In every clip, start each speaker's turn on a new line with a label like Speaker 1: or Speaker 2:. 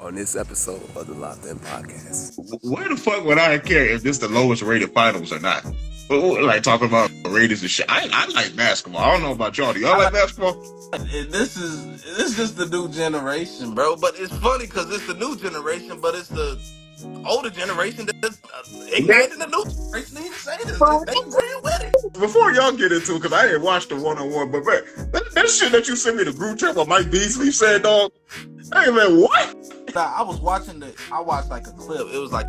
Speaker 1: on this episode of the Loc'd Podcast.
Speaker 2: Where the fuck would I care if this the lowest rated finals or not? Like talking about ratings and shit. I like basketball. I don't know about y'all. Do y'all like basketball?
Speaker 3: This is just the new generation, bro. But it's funny because it's the new generation, but it's the older generation that's ignorant in the new generation. They say this. They agree with it.
Speaker 2: Before y'all get into it, because I didn't watch the one-on-one, but man, that shit that you sent me the group chat what Mike Beasley said, dog. Hey man, what?
Speaker 3: Nah, I watched like a clip. It was like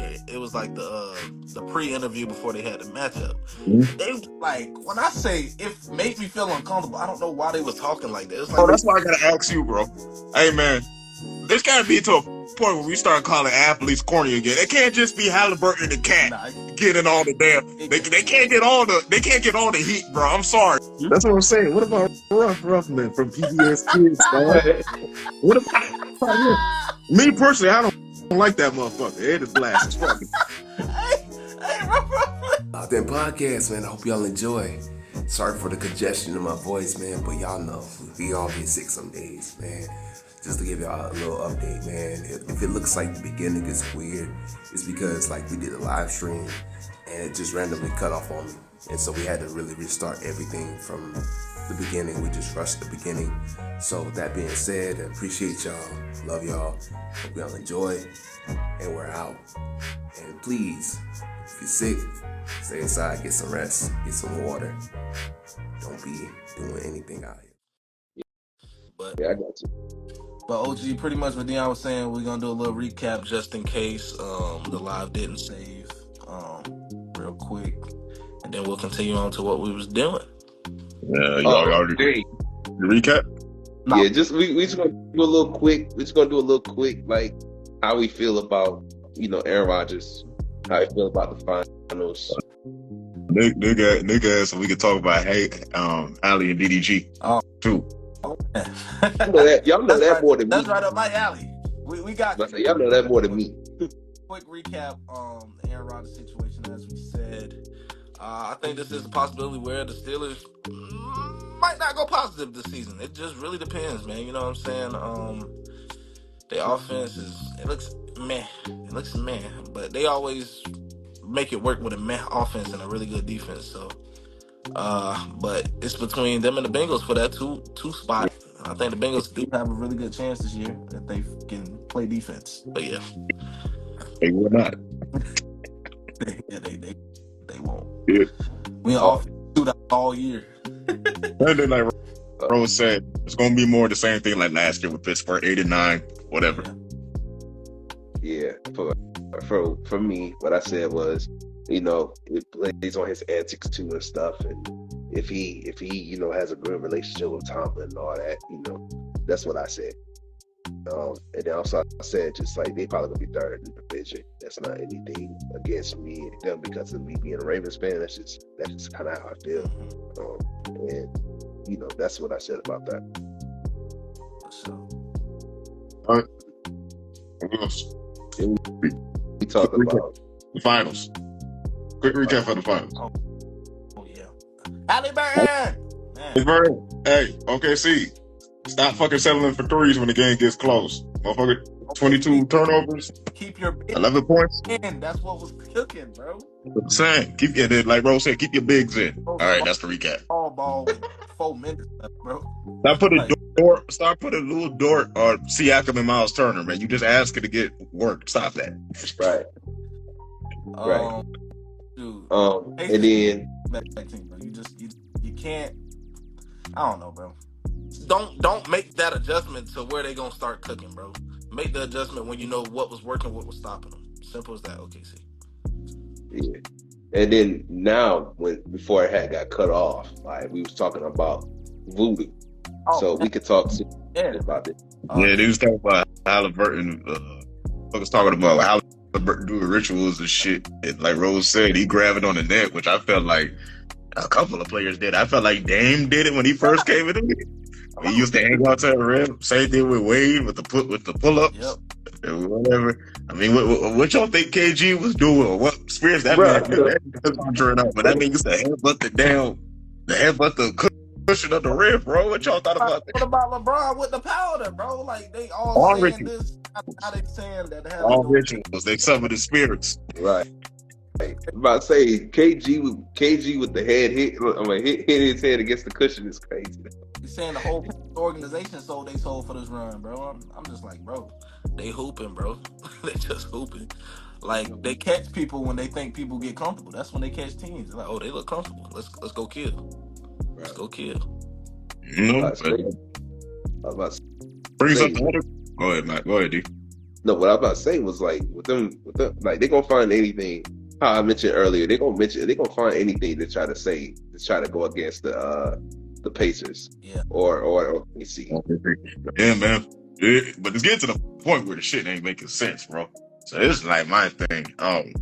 Speaker 3: the pre-interview before they had the matchup. Mm-hmm. They like, when I say it made me feel uncomfortable, I don't know why they was talking like that. Like,
Speaker 2: that's why I gotta ask you, bro. Hey man, there's gotta be to a point where we start calling athletes corny again. It can't just be Halliburton and Cat getting all the damn. They can't get all the heat, bro. I'm sorry.
Speaker 4: That's what I'm saying. What about Ruffman from PBS Kids, dog? What about me personally? I don't like that motherfucker. It is blast as fuck.
Speaker 1: Loc'd Podcast, man. I hope y'all enjoy. Sorry for the congestion in my voice, man, but y'all know we all get sick some days, man. Just to give y'all a little update, man. If it looks like the beginning is weird, it's because like we did a live stream and it just randomly cut off on me. And so we had to really restart everything from the beginning. We just rushed the beginning. So that being said, I appreciate y'all. Love y'all. Hope y'all enjoy. And we're out. And please, if you're sick, stay inside, get some rest, get some water. Don't be doing anything out here.
Speaker 3: But
Speaker 4: yeah, I got you.
Speaker 3: But OG, pretty much what Dion was saying, we're gonna do a little recap just in case the live didn't save real quick, and then we'll continue on to what we was doing.
Speaker 2: Yeah, y'all already recap.
Speaker 4: No. Yeah, we just gonna do a little quick. We're just gonna do a little quick, like how we feel about Aaron Rodgers, how we feel about the finals.
Speaker 2: Nigga, so we can talk about Halle and DDG too.
Speaker 4: Y'all know that more than me.
Speaker 3: That's right up my alley. We got you.
Speaker 4: Y'all know that more than me.
Speaker 3: Quick recap the Aaron Rodgers situation, as we said. I think this is a possibility where the Steelers might not go positive this season. It just really depends, man. You know what I'm saying? The offense looks meh. It looks meh, but they always make it work with a meh offense and a really good defense. So, but it's between them and the Bengals for that two spot. I think the Bengals do have a really good chance this year that they can play defense. But yeah,
Speaker 2: they will not.
Speaker 3: They won't.
Speaker 2: Yeah.
Speaker 3: We all do that all year.
Speaker 2: And then, like Rose said, it's gonna be more the same thing like last year with Pittsburgh, 8-9, whatever.
Speaker 4: Yeah. For me, what I said was, it plays on his antics too and stuff, and if he has a good relationship with Tomlin and all that, that's what I said. And then also I said just like they probably gonna be third in the division. That's not anything against me and them because of me being a Ravens fan. That's just kind of how I feel. And that's what I said about that.
Speaker 3: So,
Speaker 2: all right. What else?
Speaker 4: We talk about
Speaker 2: the finals. Quick recap for the finals.
Speaker 3: Oh yeah. Halliburton!
Speaker 2: Hey, OKC. Stop fucking settling for threes when the game gets close. Motherfucker, 22 turnovers.
Speaker 3: Keep your bigs
Speaker 2: 11 points.
Speaker 3: in. That's what was cooking, bro.
Speaker 2: I'm saying, like Rose said, keep your bigs in. All right, that's the recap.
Speaker 3: All ball with 4 minutes left, bro.
Speaker 2: Stop putting a little Dort or Siakam and Miles Turner, man. You just ask it to get work. Stop that.
Speaker 4: Right.
Speaker 3: Right. Dude.
Speaker 4: And then
Speaker 3: bro. You can't. I don't know, bro. Don't make that adjustment to where they gonna start cooking, bro. Make the adjustment when you know what was working, what was stopping them. Simple as that. OKC.
Speaker 4: Yeah. And then now, before it had got cut off, like we was talking about voodoo, so we could talk about it.
Speaker 2: Yeah, they was talking about Halliburton. Was talking about Halliburton doing rituals and shit. And like Rose said, he grabbed it on the net, which I felt like a couple of players did. I felt like Dame did it when he first came in. He used to hang out to the rim. Same thing with Wade with the pull-ups.
Speaker 3: Yep.
Speaker 2: And whatever. I mean, what y'all think KG was doing? Or what experience that man? But that means the headbutt the pushing up the rim, bro. What y'all thought about
Speaker 3: What
Speaker 2: that?
Speaker 3: about LeBron with the powder, bro? Like they all
Speaker 2: All
Speaker 3: saying
Speaker 2: rituals,
Speaker 3: this. Now they saying that Halle
Speaker 2: all
Speaker 3: doing.
Speaker 2: rituals. They suffer the spirits.
Speaker 4: Right. I'm about to say KG with the head hit. I mean, hit his head against the cushion is crazy.
Speaker 3: He's saying the whole organization sold they sold for this run, bro. I'm just like, bro, they hooping, bro. They just hooping. Like they catch people when they think people get comfortable. That's when they catch teams. They're like, oh, they look comfortable. Let's go kill. Let's go kill.
Speaker 2: You know,
Speaker 4: I was about to
Speaker 2: brings
Speaker 4: say,
Speaker 2: up the other. Go ahead, Matt. Go ahead, D.
Speaker 4: no, what I was about to say was like with them, like they're gonna find anything. How I mentioned earlier, they're gonna find anything to try to go against the Pacers.
Speaker 3: Yeah.
Speaker 4: Or let me see.
Speaker 2: Yeah, man. But it's getting to the point where the shit ain't making sense, bro. So it's like my thing. I'm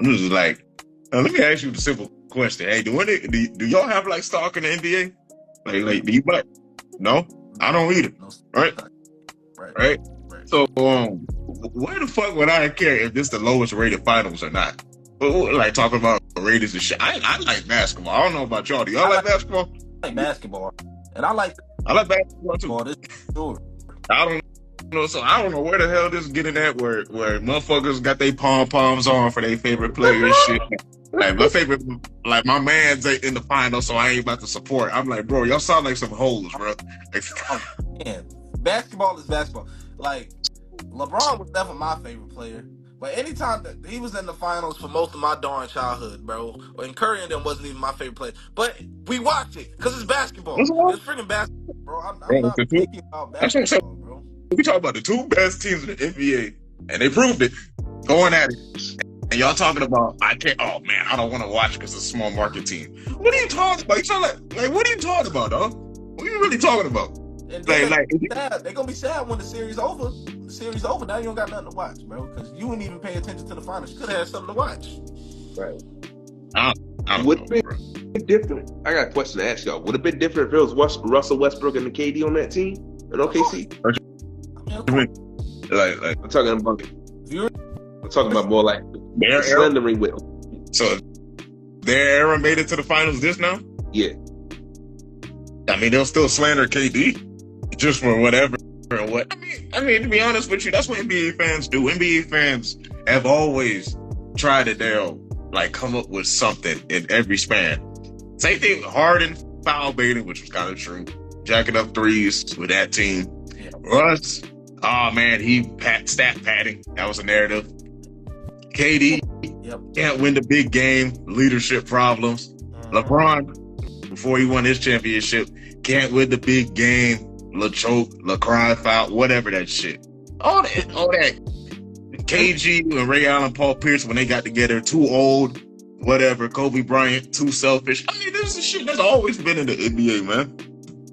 Speaker 2: just like, let me ask you the simple question. Hey, do y'all have like stock in the NBA? Like, do you buy? No, I don't either.
Speaker 3: No,
Speaker 2: Right?
Speaker 3: Right.
Speaker 2: So, where the fuck would I care if this the lowest rated finals or not? Like talking about ratings and shit. I like basketball. I don't know about y'all. Do y'all like basketball?
Speaker 3: I like basketball, and I like
Speaker 2: basketball too.
Speaker 3: this sure.
Speaker 2: I don't know. So I don't know where the hell this is getting at. Where motherfuckers got their pom poms on for their favorite players. Shit. Like my favorite, like my man's in the final, so I ain't about to support. I'm like, bro, y'all sound like some hoes, bro.
Speaker 3: Man, basketball is basketball. Like LeBron was never my favorite player, but anytime that he was in the finals for most of my darn childhood, bro, and Curry and them wasn't even my favorite player. But we watched it because it's basketball. It's freaking basketball, bro. I'm not picky about basketball, bro.
Speaker 2: We talk about the two best teams in the NBA, and they proved it going at it. And y'all talking about, I can't, oh man, I don't want to watch because it's a small market team. What are you talking about? You talking like what are you talking about, dog? What are you really talking about?
Speaker 3: And they're gonna be sad when the series over. The series over, now you don't got nothing to watch, bro, because you didn't even pay attention to the finals. You could have had something to watch.
Speaker 4: Right.
Speaker 2: I don't
Speaker 4: Would
Speaker 2: know,
Speaker 4: it be different? I got a question to ask y'all. Would it have been different if it was Russell Westbrook and the KD on that team in OKC?
Speaker 2: Like
Speaker 4: I'm talking about. I'm talking about more like slandering with.
Speaker 2: So their era made it to the finals this now?
Speaker 4: Yeah.
Speaker 2: I mean, they'll still slander KD just for whatever and what. I mean, to be honest with you, that's what NBA fans do. NBA fans have always tried to like come up with something in every span. Same thing with Harden foul baiting, which was kind of true. Jacking up threes with that team. Yeah. Russ, oh man, he stat padding. That was a narrative. KD can't win the big game. Leadership problems. LeBron, before he won his championship, can't win the big game. LaChoke, LaCry foul, whatever that shit. All that. KG and Ray Allen, Paul Pierce, when they got together, too old, whatever. Kobe Bryant, too selfish. I mean, this is shit that's always been in the NBA, man.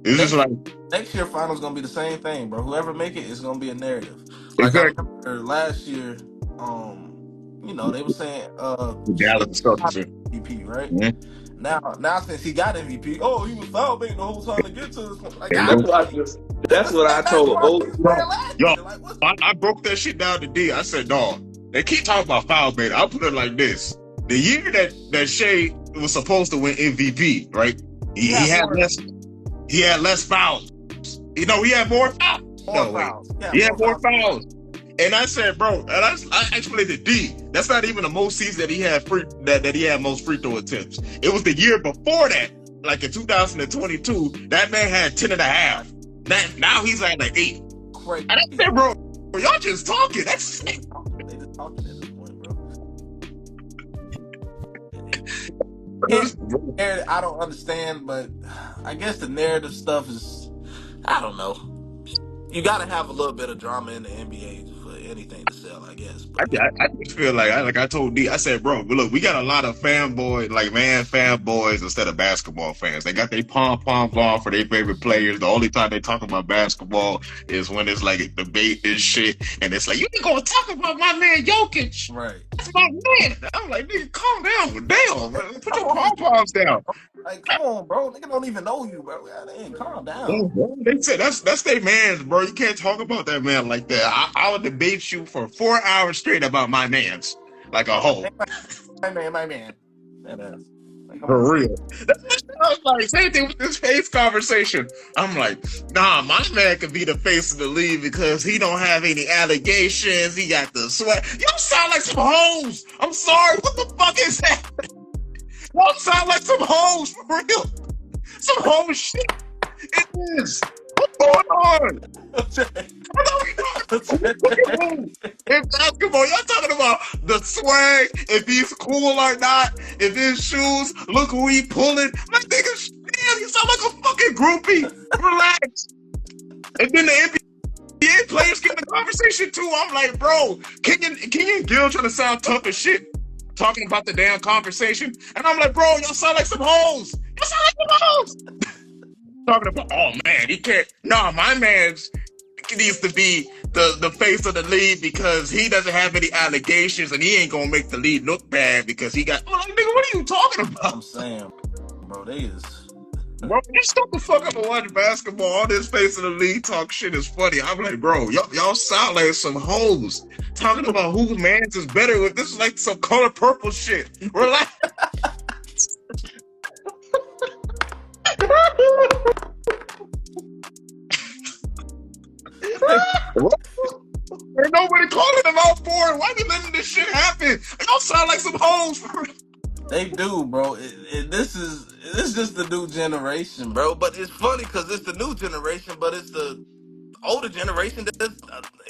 Speaker 2: It's just like
Speaker 3: next year finals gonna be the same thing, bro. Whoever make it is gonna be a narrative. Like exactly. I remember last year, you know, they were saying
Speaker 2: Dallas
Speaker 3: MVP, right? Mm-hmm. Now since he got MVP, he was foul baiting the whole time to get to this point. Like,
Speaker 4: that's what I told
Speaker 2: I broke that shit down to D. I said, dog, they keep talking about foul baiting. I'll put it like this. The year that Shea was supposed to win MVP, right? He had less fouls. You know, he had more fouls. He had more fouls. And I said, bro, and I explained to D, that's not even the most seasons that he had that he had most free throw attempts. It was the year before that, like in 2022, that man had 10 and a half. Now he's at like 8.
Speaker 3: Crazy.
Speaker 2: And I said, bro, y'all just talking. That's
Speaker 3: they just talking at this point, bro. I don't understand, but I guess the narrative stuff is, I don't know. You got to have a little bit of drama in the NBA for anything to sell, I guess. But
Speaker 2: I just feel like I told D, I said, bro, look, we got a lot of fanboys instead of basketball fans. They got their pom-poms on for their favorite players. The only time they talk about basketball is when it's like a debate and shit. And it's like, you ain't gonna talk about my man Jokic.
Speaker 3: Right.
Speaker 2: That's my man. I'm like, nigga, calm down. Damn, man. Put your pom-poms down.
Speaker 3: Like, come on, bro. Nigga don't even know you, bro. Calm down.
Speaker 2: They said that's their man's, bro. You can't talk about that man like that. I would debate you for 4 hours straight about my man's, like a hoe.
Speaker 3: My man. Come on.
Speaker 2: For real. I was like, same thing with this face conversation. I'm like, nah, my man could be the face of the league because he don't have any allegations. He got the sweat. Y'all sound like some hoes. I'm sorry. What the fuck is that? Y'all sound like some hoes for real. Some hoe shit. It is. What's going on? In basketball, y'all talking about the swag, if he's cool or not, if his shoes, look who he pulling. My nigga, damn, you sound like a fucking groupie. Relax. And then the NBA players get in the conversation too. I'm like, bro, Kenyon and Gil trying to sound tough as shit, talking about the damn conversation. And I'm like, bro, y'all sound like some hoes. Y'all sound like some hoes. Talking about, oh man, he can't. Nah, my man's needs to be the face of the league because he doesn't have any allegations and he ain't gonna make the league look bad because he got. I'm like, nigga, what are you talking about?
Speaker 3: I'm saying, bro, they is.
Speaker 2: Bro, you stop the fuck up and watch basketball. All this face of the league talk shit is funny. I'm like, bro, y'all sound like some hoes talking about whose man's is better. With this is like some color purple shit. Relax. Ain't nobody calling them out for it. Why you letting this shit happen? Y'all sound like some hoes.
Speaker 3: They do, bro. This is just the new generation, bro. But it's funny because it's the new generation, but it's the older generation that's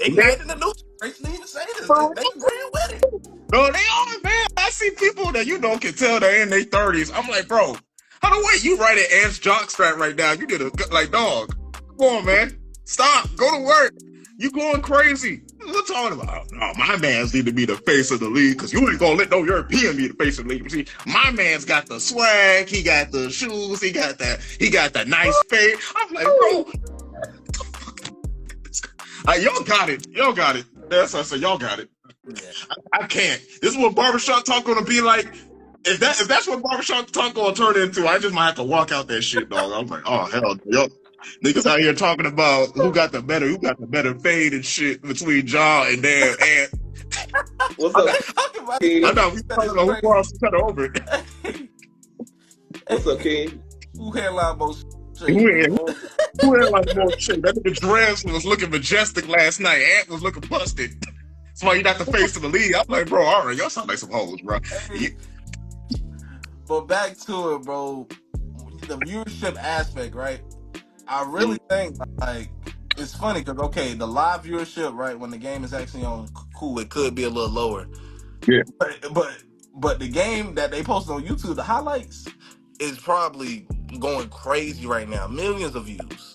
Speaker 3: ignorant in the new generation to even say this. They agree with it.
Speaker 2: No, they are, man. I see people that can tell they're in their 30s. I'm like, bro, how the way you write an Ants jockstrap right now? You did like dog. Come on, man. Stop. Go to work. You going crazy. What talking about? No, my man's need to be the face of the league because you ain't gonna let no European be the face of the league. See, my man's got the swag, he got the shoes, he got the nice face. I'm like, bro, y'all got it. Y'all got it. That's what I said. Y'all got it.
Speaker 3: Yeah.
Speaker 2: I can't. This is what barbershop talk gonna be like. If that's what barbershop talk gonna turn into, I just might have to walk out that shit, dog. I'm like, oh hell, yo, niggas out here talking about who got the better fade and shit between Ja and damn Ant.
Speaker 4: What's up?
Speaker 2: I know we talking about who crossed each other over it.
Speaker 4: What's up, King?
Speaker 3: Who headline most?
Speaker 2: Who had like more shit? That nigga Dress was looking majestic last night. Ant was looking busted. That's why you not the face of the league. I'm like, bro, all right, y'all sound like some hoes, bro.
Speaker 3: But back to it, bro. The viewership aspect, right? I really think like it's funny because the live viewership, right, when the game is actually on, cool, it could be a little lower.
Speaker 2: Yeah.
Speaker 3: But the game that they posted on YouTube, the highlights, is probably going crazy right now. Millions of views.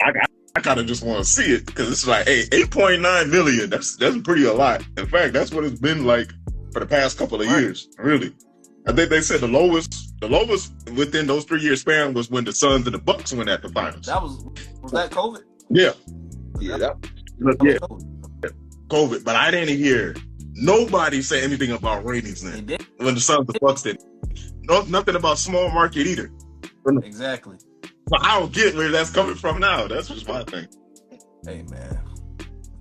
Speaker 2: I kind of just want to see it because it's like, hey, 8.9 million. That's pretty a lot. In fact, that's what it's been like for the past couple of years. Really, I think they said the lowest within those 3 year span was when the Suns and the Bucks went at the finals.
Speaker 3: Was that COVID?
Speaker 2: Yeah.
Speaker 4: Yeah.
Speaker 2: COVID. But I didn't hear nobody say anything about ratings then. When the Suns and the Bucks did. Nothing about small market either.
Speaker 3: Exactly.
Speaker 2: But I don't get where that's coming from now. That's just my thing.
Speaker 3: Hey man,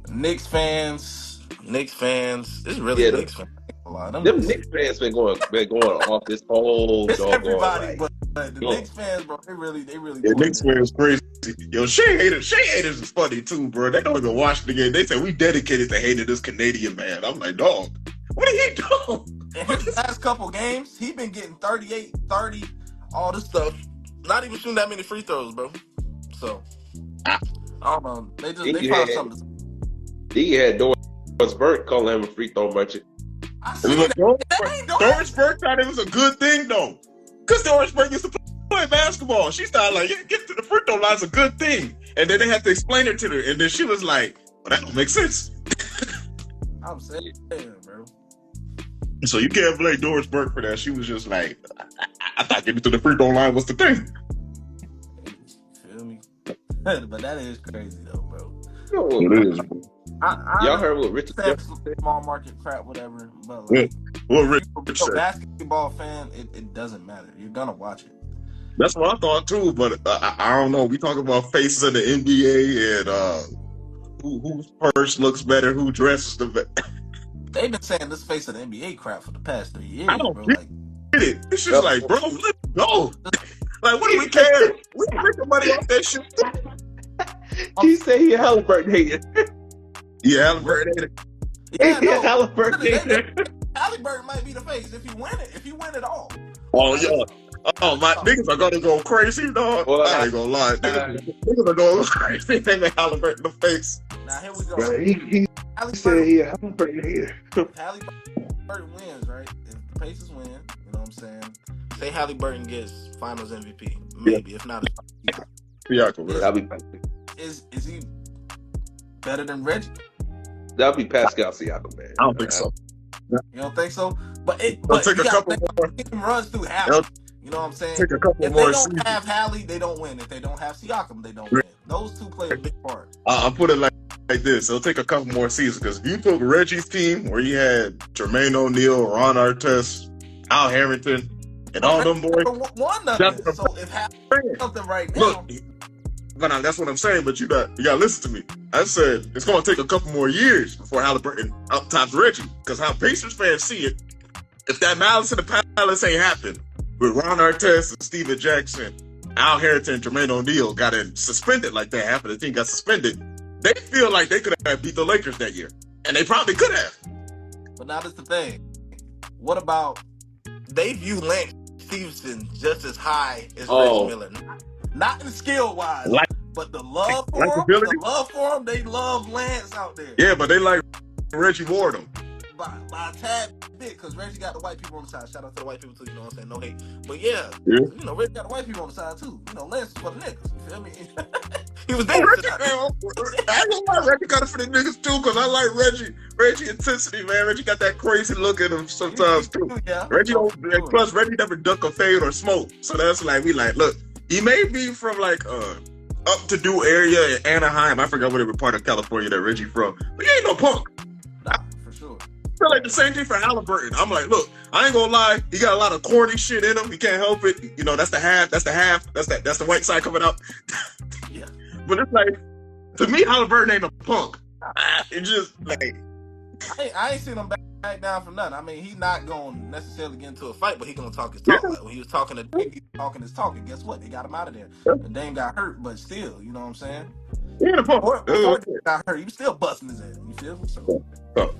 Speaker 3: Knicks fans. It's really Knicks fans.
Speaker 4: Them Knicks fans been going off this whole.
Speaker 3: It's everybody, but the Knicks fans, bro, they really.
Speaker 2: Yeah, Knicks fans crazy. Yo, Shea haters is funny too, bro. They don't even watch the game. They say we dedicated to hating this Canadian man. I'm like, dog, what are you doing?
Speaker 3: In his last couple games, he been getting 38, 30, all this stuff. Not even shooting that many free throws, bro. So I don't know. They found something.
Speaker 4: He had Doris Burke calling him a free throw merchant.
Speaker 2: Doris Burke thought it was a good thing though, because Doris Burke used to play basketball. She started like, get to the free throw line is a good thing, and then they had to explain it to her, and then she was like, well, that don't make sense.
Speaker 3: I'm saying, bro.
Speaker 2: So you can't blame Doris Burke for that. She was just like, I thought getting to the free throw line was the thing.
Speaker 3: Feel me? But that is crazy though, bro.
Speaker 2: It is.
Speaker 4: Y'all heard what Richard said?
Speaker 3: Small market crap, whatever. But like,
Speaker 2: what Richard said.
Speaker 3: Basketball fan, it doesn't matter. You're gonna watch it.
Speaker 2: That's what I thought too. But I don't know. We talk about faces of the NBA and whose purse looks better, who dresses the best.
Speaker 3: They've been saying this face of the NBA crap for the past 3 years,
Speaker 2: I don't
Speaker 3: bro.
Speaker 2: it. It's just like, bro, let's go. Like, what do we care? We can make the money off that shit.
Speaker 4: He said he a Halliburton hater.
Speaker 2: Yeah, Halliburton hater.
Speaker 3: Yeah, no,
Speaker 4: Halliburton hater.
Speaker 3: Halliburton might be the face if he win it. If he win it all.
Speaker 2: Oh yeah. Oh, my niggas are gonna go crazy, dog.
Speaker 4: Well,
Speaker 2: I ain't gonna lie. Niggas are going crazy. They make Halliburton the face.
Speaker 3: Now here we go.
Speaker 4: Bro, he said he a Halliburton hater.
Speaker 3: If Halliburton wins, right? If the Pacers win, you know what I'm saying? Say Halliburton gets Finals MVP, maybe if not. Is he better than Reggie?
Speaker 4: That'll be Pascal Siakam, man.
Speaker 2: I don't think so.
Speaker 3: You don't think so? But
Speaker 2: take a couple more.
Speaker 3: Team runs through Halle. You know what I'm saying?
Speaker 2: Take a couple
Speaker 3: if
Speaker 2: more
Speaker 3: they don't
Speaker 2: seasons.
Speaker 3: have Halle, they don't win. If they don't have Siakam, they don't win. Those two play a big part.
Speaker 2: I'll put it like this. It'll take a couple more seasons because if you took Reggie's team where he had Jermaine O'Neal, Ron Artest, Al Harrington, and all them boys.
Speaker 3: So if Halle something right now.
Speaker 2: Look, that's what I'm saying, but you gotta listen to me. I said it's gonna take a couple more years before Halliburton outtops Reggie. Because how Pacers fans see it, if that Malice in the Palace ain't happened with Ron Artest and Steven Jackson, Al Harrington and Jermaine O'Neal got suspended like that, half of the team got suspended, they feel like they could have beat the Lakers that year. And they probably could have.
Speaker 3: But now that's the thing. What about they view Lance Stevenson just as high as Reggie Miller? Not in skill wise, but the love for him, they love Lance out there.
Speaker 2: Yeah, but they like Reggie more than him.
Speaker 3: By a tad bit, because Reggie got the white people on the side. Shout out to the white people too, you know what I'm saying? No hate. But yeah. You know, Reggie got the white people on the side too. You know, Lance is for the niggas. You feel me? He was there.
Speaker 2: I ain't gonna lie, Reggie got it for the niggas too, because I like Reggie intensity, man. Reggie got that crazy look at him sometimes too.
Speaker 3: Yeah.
Speaker 2: Plus Reggie never duck or fade or smoke. So that's like, we like, look, he may be from like up to do area in Anaheim. I forgot whatever part of California that Reggie from. But he ain't no punk.
Speaker 3: Nah, for sure.
Speaker 2: I feel like the same thing for Halliburton. I'm like, look, I ain't gonna lie, he got a lot of corny shit in him. He can't help it. You know, that's the half. That's the white side coming out.
Speaker 3: Yeah.
Speaker 2: But it's like, to me, Halliburton ain't a punk. It's just like,
Speaker 3: I ain't seen him back down from nothing. I mean, he's not gonna necessarily get into a fight, but he gonna talk his talk. Like when he was talking to Dame, he was talking his talk, and guess what? They got him out of there. And Dame got hurt, but still, you know what I'm saying?
Speaker 2: Yeah,
Speaker 3: before he got hurt, he was still busting his ass. You feel me?
Speaker 2: So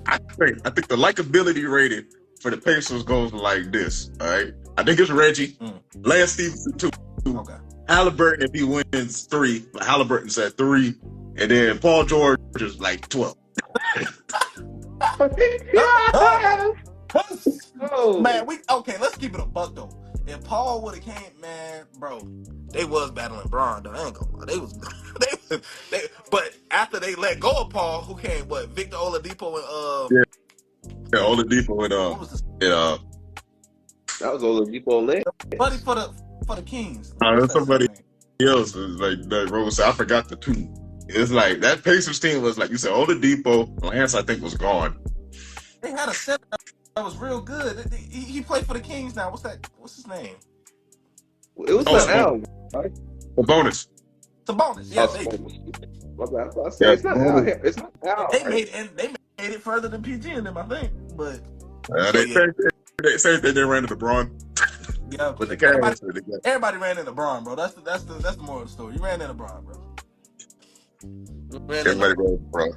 Speaker 2: I think the likability rating for the Pacers goes like this. All right, I think it's Reggie, Lance Stevenson 2, Halliburton if he wins 3, but Halliburton said 3, and then Paul George is like 12.
Speaker 3: Man, let's keep it a buck though. If Paul would have came, man, bro, they was battling Braun though. I ain't gonna lie. They but after they let go of Paul, who came? What? Victor Oladipo and
Speaker 2: Oladipo and
Speaker 3: what was
Speaker 4: that was Oladipo and Lance.
Speaker 3: Buddy for the Kings.
Speaker 2: There's somebody else like that Rose. I forgot the 2. It's like that Pacers team was like you said, Oladipo, Lance I think was gone.
Speaker 3: They had a center that was real good. He played for the Kings now. What's his name?
Speaker 4: It was not Al, right?
Speaker 2: Sabonis.
Speaker 3: Sabonis, yeah.
Speaker 4: It's not Al. It's not Al.
Speaker 3: They made it further than PG and them, I think. But
Speaker 2: they say they ran into Braun.
Speaker 3: Yeah,
Speaker 2: but
Speaker 3: everybody ran into Braun, bro. That's the moral of the story. You ran into Braun, bro.
Speaker 2: Everybody ran into Braun.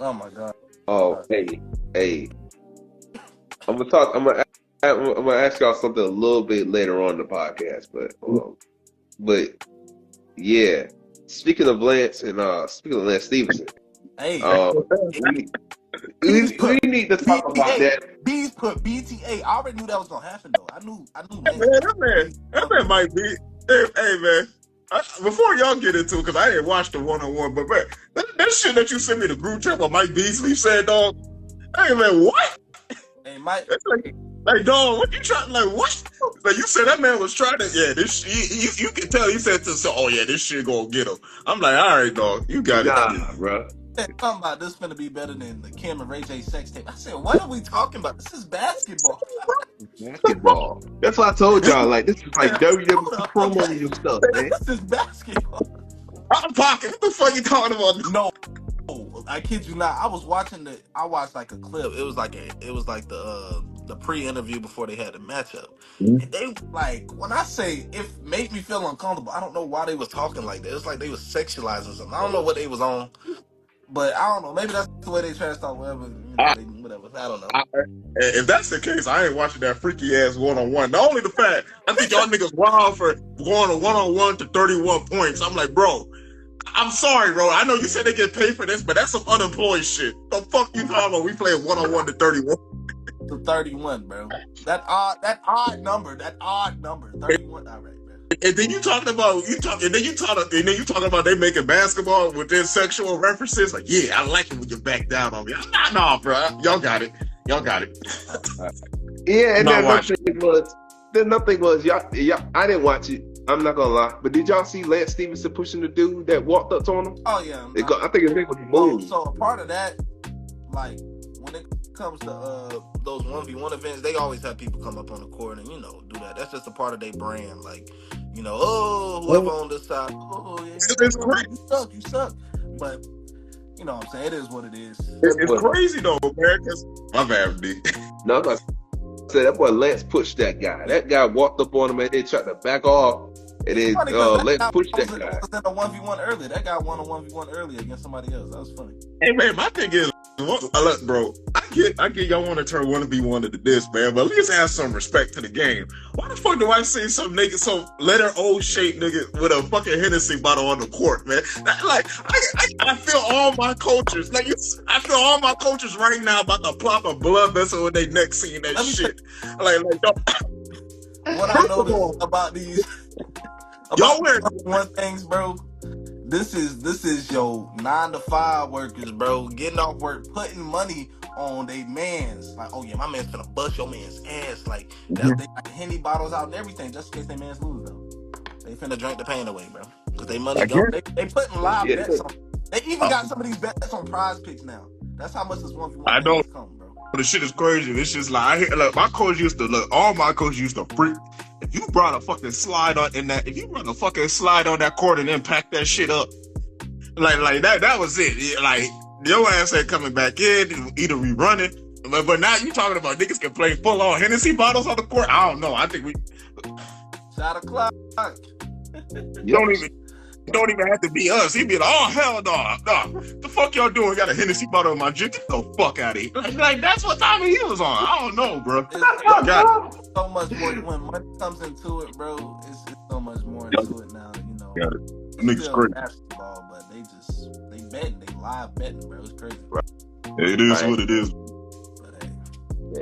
Speaker 3: Oh my god.
Speaker 4: Oh, hey. I'm gonna ask y'all something a little bit later on in the podcast, but yeah. Speaking of Lance Stevenson,
Speaker 3: hey,
Speaker 4: we need to talk about that.
Speaker 3: Bees put BTA. I already knew that was gonna happen though. I knew.
Speaker 2: That man might be. Hey man. Before y'all get into it, because I didn't watch the one-on-one, but man, that shit that you sent me the group chat what Mike Beasley said, dog. Hey man, what?
Speaker 3: Hey Mike,
Speaker 2: it's like dog, what you trying? Like what? Like you said that man was trying to. Yeah, this you can tell he said to so. Oh yeah, this shit gonna get him. I'm like, all right, dog, you got it,
Speaker 4: bro.
Speaker 3: Talking about this finna be better than the Kim and Ray J sex tape. I said, what are we talking about? This is basketball.
Speaker 4: Basketball. That's why I told y'all. Like this is like WWE promo your stuff, man.
Speaker 3: This is basketball.
Speaker 2: I'm talking. What the fuck you talking about?
Speaker 3: No, I kid you not. I watched like a clip. It was like the the pre-interview before they had the matchup.
Speaker 2: Mhm.
Speaker 3: And they like, when I say it made me feel uncomfortable, I don't know why they was talking like that. It's like they was sexualizing something. I don't know what they was on, but I don't know. Maybe that's the way they trash talk. Whatever, whatever. I don't know.
Speaker 2: If that's the case, I ain't watching that freaky ass 1-on-1. Not only the fact, I think y'all niggas wild for going to 1-on-1 to 31 points. I'm like, bro, I'm sorry, bro. I know you said they get paid for this, but that's some unemployed shit. The fuck you talking about? We playing 1-on-1 to 31.
Speaker 3: To 31, bro. That odd number, 31. All right, man.
Speaker 2: And then you talking about they making basketball with their sexual references. Like, yeah, I like it when you back down on me. Nah, bro. Y'all got it.
Speaker 4: Yeah, and
Speaker 2: Not
Speaker 4: then nothing was y'all. I didn't watch it. I'm not gonna lie, but did y'all see Lance Stevenson pushing the dude that walked up on him?
Speaker 3: Oh yeah.
Speaker 4: I think his name was Boom.
Speaker 3: So a part of that, like when it comes to those 1v1 events, they always have people come up on the court and do that. That's just a part of their brand. Like, whoever on this side, yeah, you suck. But you know what I'm saying? It is what it is.
Speaker 2: It's crazy though, man. My bad, D.
Speaker 4: No, I'm gonna say that boy Lance pushed that guy. That guy walked up on him and they tried to back off, and then Lance pushed that guy.
Speaker 3: Was in a 1v1 earlier. That guy won a 1v1 earlier against somebody else. That was funny.
Speaker 2: Hey man, my thing is, look, bro, I get y'all want to turn 1v1 into this, man, but at least have some respect to the game. Why the fuck do I see some nigga, some letter O shape nigga with a fucking Hennessy bottle on the court, man? I feel all my coaches, I feel all my coaches right now about to plop a blood vessel in their neck seeing that shit.
Speaker 3: What I noticed about these
Speaker 2: y'all wear
Speaker 3: one things, bro. This is your 9 to 5 workers, bro. Getting off work, putting money on they mans. Like, oh yeah, my man's finna bust your man's ass. Like, they got Henny bottles out and everything just in case they mans lose though. They finna drink the pain away, bro. Cause they money go. They putting live bets on. They even got some of these bets on Prize Picks now. That's how much this 1v1
Speaker 2: I know.
Speaker 3: come, bro.
Speaker 2: The shit is crazy. It's just like, I hear, all my coaches used to freak. If you brought a fucking slide on that court and then pack that shit up, like that was it. Like, your ass ain't coming back in. Either we running, but now you talking about niggas can play full on Hennessy bottles on the court. I don't know. I think we
Speaker 3: shot o'clock.
Speaker 2: Don't even have to be us. He'd be like, oh hell no. The fuck y'all doing? Got a Hennessy bottle in my drink? Get the fuck out of here. Like that's what time he was on. I don't know, bro.
Speaker 3: It's so much more when money comes into it, bro. It's so much more into it now.
Speaker 2: Got it.
Speaker 3: It's still basketball, but they betting, they live betting, bro. It's crazy.
Speaker 2: It is what it is.
Speaker 3: But hey,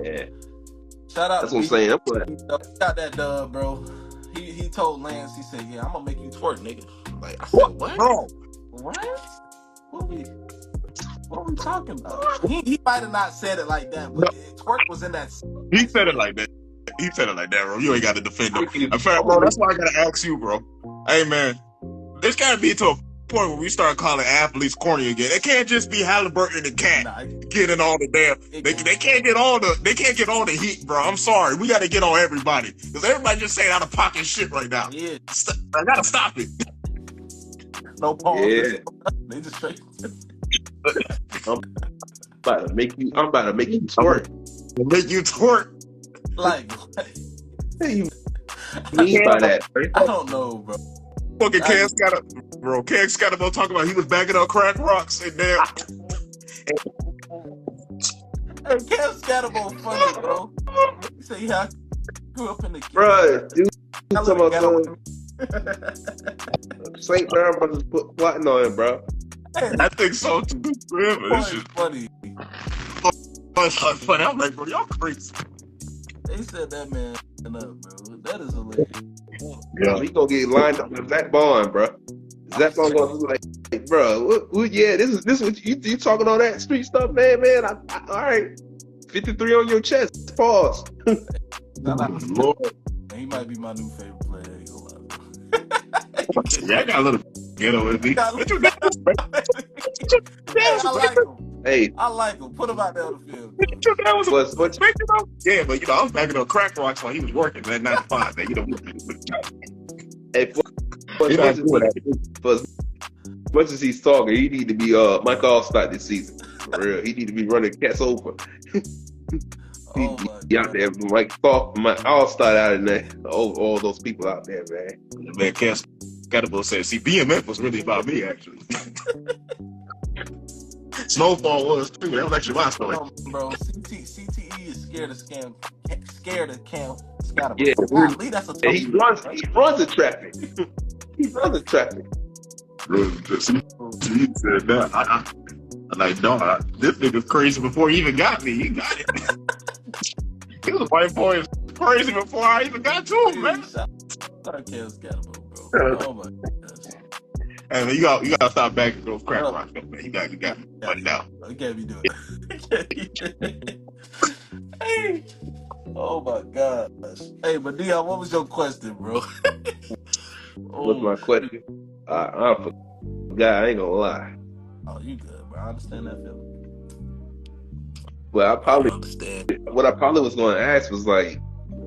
Speaker 4: yeah.
Speaker 3: Shout out.
Speaker 4: That's what I'm saying.
Speaker 3: Got that dub, bro. He told Lance, he said, "Yeah, I'm gonna make you twerk, nigga." Like I said, what?
Speaker 2: Bro.
Speaker 3: What? What we talking about? He might have not said it like that, but twerk was in that.
Speaker 2: He said it like that. Bro. You ain't got to defend him. In fact, bro, that's why I gotta ask you, bro. Hey, man, this gotta be to a point where we start calling athletes corny again. It can't just be Halliburton and Cat getting all the damn. They can't get all the heat, bro. I'm sorry. We gotta get on everybody because everybody just saying out of pocket shit right now.
Speaker 3: Yeah,
Speaker 2: I gotta stop it.
Speaker 3: No pause.
Speaker 4: Yeah.
Speaker 3: They just straight.
Speaker 4: I'm about to make you twerk.
Speaker 2: Make you twerk.
Speaker 3: Like,
Speaker 4: what do you mean by that?
Speaker 3: I don't know, bro.
Speaker 2: Fucking Cam Scott about talking about he was bagging up crack rocks and there.
Speaker 3: Hey, Cam Scatterbo funny, bro. You say he grew up in the
Speaker 4: bro, dude. Talking about St. Brown brothers plotting on him, bro.
Speaker 2: I think so too.
Speaker 3: It's just funny.
Speaker 2: Funny. I'm like, bro, y'all crazy.
Speaker 3: They set that man up, bro. That is hilarious.
Speaker 4: Yeah, he gonna get lined up with Zach Bond, bro. Zach Bond gonna be like, bro, yeah, this is what you talking all that street stuff, man. All right, 53 on your chest. Pause.
Speaker 3: Lord. He might be my new favorite player.
Speaker 2: Yeah, I got a little ghetto with me.
Speaker 3: I like him.
Speaker 4: Hey,
Speaker 3: I like him. Put him out there on the field.
Speaker 2: Yeah, but I was backing up crack rocks while he was working, man. 9 to 5, man.
Speaker 4: Hey, for as much as he's talking, he need to be Mike Allstott this season. For real, he need to be running cats over.
Speaker 3: Oh my
Speaker 4: You out there, Mike all-star out in there. All those people out there, man.
Speaker 2: Man, Cass Scatterbo said, see, BMF was really about me, actually. Snowfall was, too. That was actually my story.
Speaker 3: Bro, CTE is scared of Scatterbo.
Speaker 4: Yeah,
Speaker 3: Golly, that's a tough
Speaker 4: he runs the traffic. He runs the traffic.
Speaker 2: He said that. I'm like, no, this nigga's crazy before he even got me. He got it. He was a white boy crazy before I even got to him, man.
Speaker 3: Shout out to Scatterbo, bro. Oh my gosh.
Speaker 2: Hey, man, you gotta stop backing those crap rocks, man. You got money now.
Speaker 3: You can't be doing that. Hey. Oh my gosh. Hey, but Dion, what was your question, bro?
Speaker 4: What's my question? I forgot. I ain't gonna lie.
Speaker 3: Oh, you good, bro. I understand that feeling.
Speaker 4: Well,
Speaker 3: understand.
Speaker 4: What I probably was going to ask was like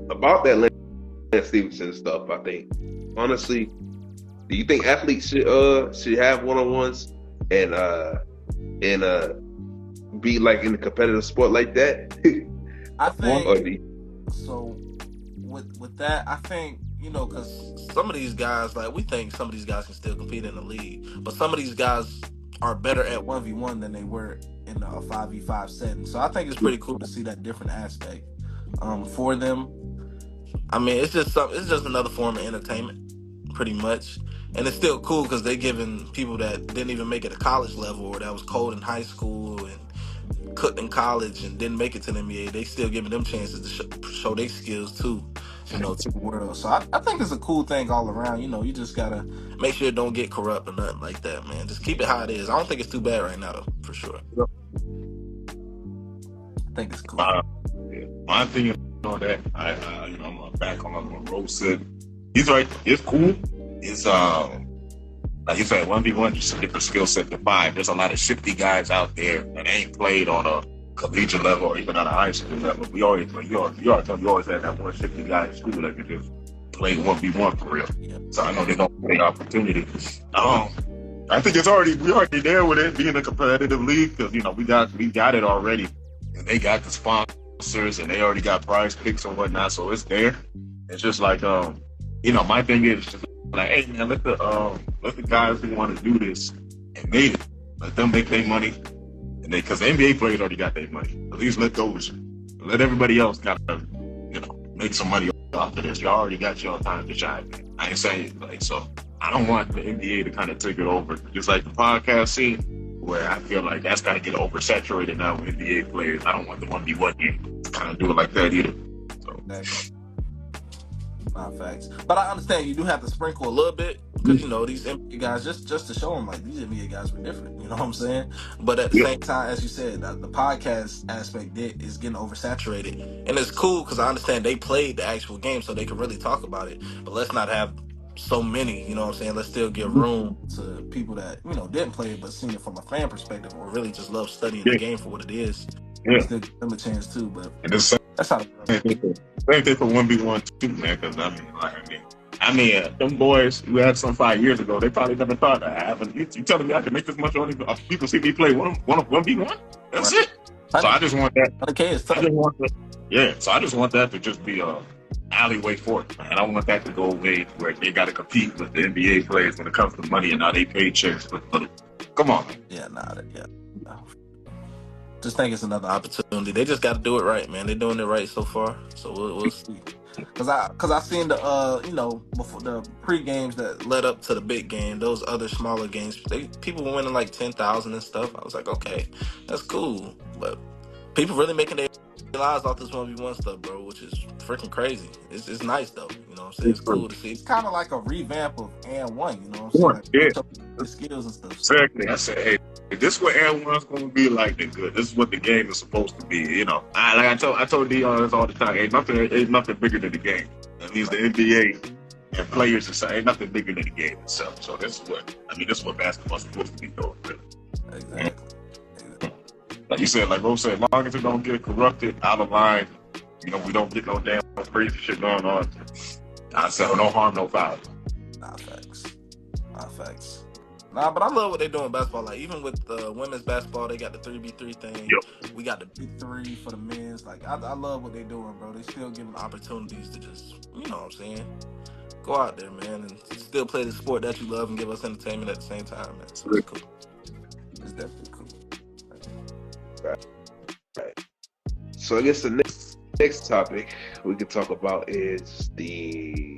Speaker 4: about that Lance Stevenson stuff. I think honestly, do you think athletes should have one-on-ones and be like in a competitive sport like that?
Speaker 3: I think so. With that, I think because some of these guys, like we think some of these guys can still compete in the league, but some of these guys are better at 1v1 than they were in a 5v5 setting. So I think it's pretty cool to see that different aspect for them. I mean, it's just another form of entertainment, pretty much, and it's still cool because they're giving people that didn't even make it to college level or that was cold in high school and cooked in college and didn't make it to the NBA. They still giving them chances to show their skills too, to the world. So I think it's a cool thing all around. You just gotta make sure it don't get corrupt or nothing like that, man. Just keep it how it is. I don't think it's too bad right now, though, for sure. I think it's cool.
Speaker 2: My opinion on that, I'm back on what Rose said. He's right. It's cool. It's like you said, 1v1 just a different skill set to find. There's a lot of shifty guys out there that ain't played on a collegiate level or even on a high school level. You always had that one shifty guy in school that could just play 1v1 for real. Yeah. So I know they don't get opportunity. I think we already there with it being a competitive league because we got it already, and they got the sponsors and they already got prize picks and whatnot, so it's there. It's just like my thing is just like, hey man, let the guys who want to do this and made it, let them make their money, and because the NBA players already got their money. At least let everybody else make some money off of this. Y'all already got your time to shine, man. I ain't saying so. I don't want the NBA to kind of take it over, just like the podcast scene, where I feel like that's got to get oversaturated now with NBA players. I don't want the 1v1 game to kind of do it like that either. So.
Speaker 3: Exactly. Not facts, but I understand you do have to sprinkle a little bit because these NBA guys just to show them like these NBA guys were different. You know what I'm saying? But at the same time, as you said, the podcast aspect is getting oversaturated, and it's cool because I understand they played the actual game, so they can really talk about it. But let's not have so many. You know what I'm saying? Let's still give room to people that didn't play it but seen it from a fan perspective or really just love studying the game for what it is.
Speaker 2: Yeah.
Speaker 3: Still give them a chance too, but
Speaker 2: that's
Speaker 3: how.
Speaker 2: Same thing for 1v1 too, man. Because I mean, them boys who had some 5 years ago, they probably never thought I haven't. You telling me I can make this much money? People see me play 1v1. That's it. So I just want that.
Speaker 3: Okay,
Speaker 2: So I just want that to just be a alleyway for it, man. I don't want that to go away where they got to compete with the NBA players when it comes to money and now they pay checks. Come on, man.
Speaker 3: Yeah, no. Just think it's another opportunity. They just got to do it right, man. They're doing it right so far, so we'll see. Cause I seen the before the pre games that led up to the big game, those other smaller games, people were winning like 10,000 and stuff. I was like, okay, that's cool, but people really making their lives off this 1v1 stuff, bro, which is freaking crazy. It's nice though, you know what I'm saying? It's cool to see. It's kind of like a revamp of and one, you know what I'm saying? Like, the skills and stuff.
Speaker 2: Exactly. I said, hey, if this is what and one's going to be like, then good. This is what the game is supposed to be. I told Dion this all the time. Ain't nothing bigger than the game. That means the NBA and players inside ain't nothing bigger than the game itself. So this is what basketball's supposed to be doing. Really.
Speaker 3: Exactly.
Speaker 2: Like you said, like Rose said, as long as it don't get corrupted, out of line, we don't get no damn crazy shit going on. I said, no harm, no foul.
Speaker 3: Not facts. Nah, but I love what they do in basketball. Like even with women's basketball, they got the 3v3 thing.
Speaker 2: Yo,
Speaker 3: We got the big three for the men's. Like I love what they doing, bro. They still giving opportunities to just, you know what I'm saying, go out there, man, and still play the sport that you love and give us entertainment at the same time, man. So it's cool. It's definitely cool.
Speaker 4: Right. So I guess the next topic we could talk about is the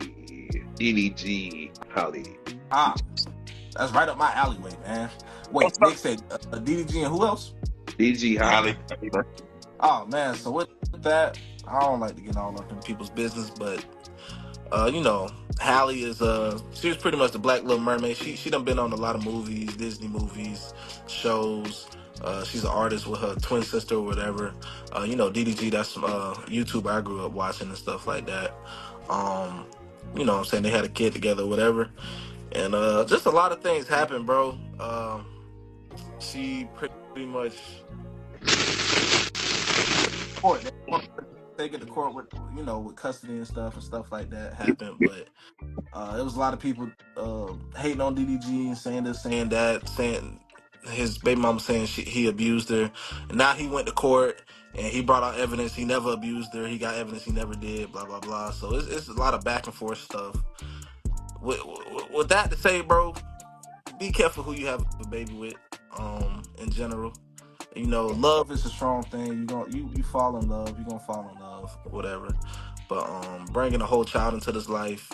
Speaker 4: DDG Halle.
Speaker 3: Ah, that's right up my alleyway, man. Wait, Nick said DDG and who else?
Speaker 4: DDG Halle.
Speaker 3: Oh man, so with that, I don't like to get all up in people's business, but you know, Halle is she was pretty much the Black Little Mermaid. She done been on a lot of movies, Disney movies, shows. She's an artist with her twin sister or whatever. You know, DDG, that's some YouTuber I grew up watching and stuff like that. You know what I'm saying? They had a kid together or whatever. And just a lot of things happened, bro. She pretty much court. They get to court with, you know, with custody and stuff like that happened. But it was a lot of people hating on DDG and saying this, saying that, saying his baby mama saying he abused her. And now he went to court and he brought out evidence he never abused her. He got evidence he never did. Blah blah blah. So it's a lot of back and forth stuff. With that to say, bro, be careful who you have a baby with. In general. You know, love is a strong thing. You fall in love. You're gonna fall in love, whatever. But bringing a whole child into this life,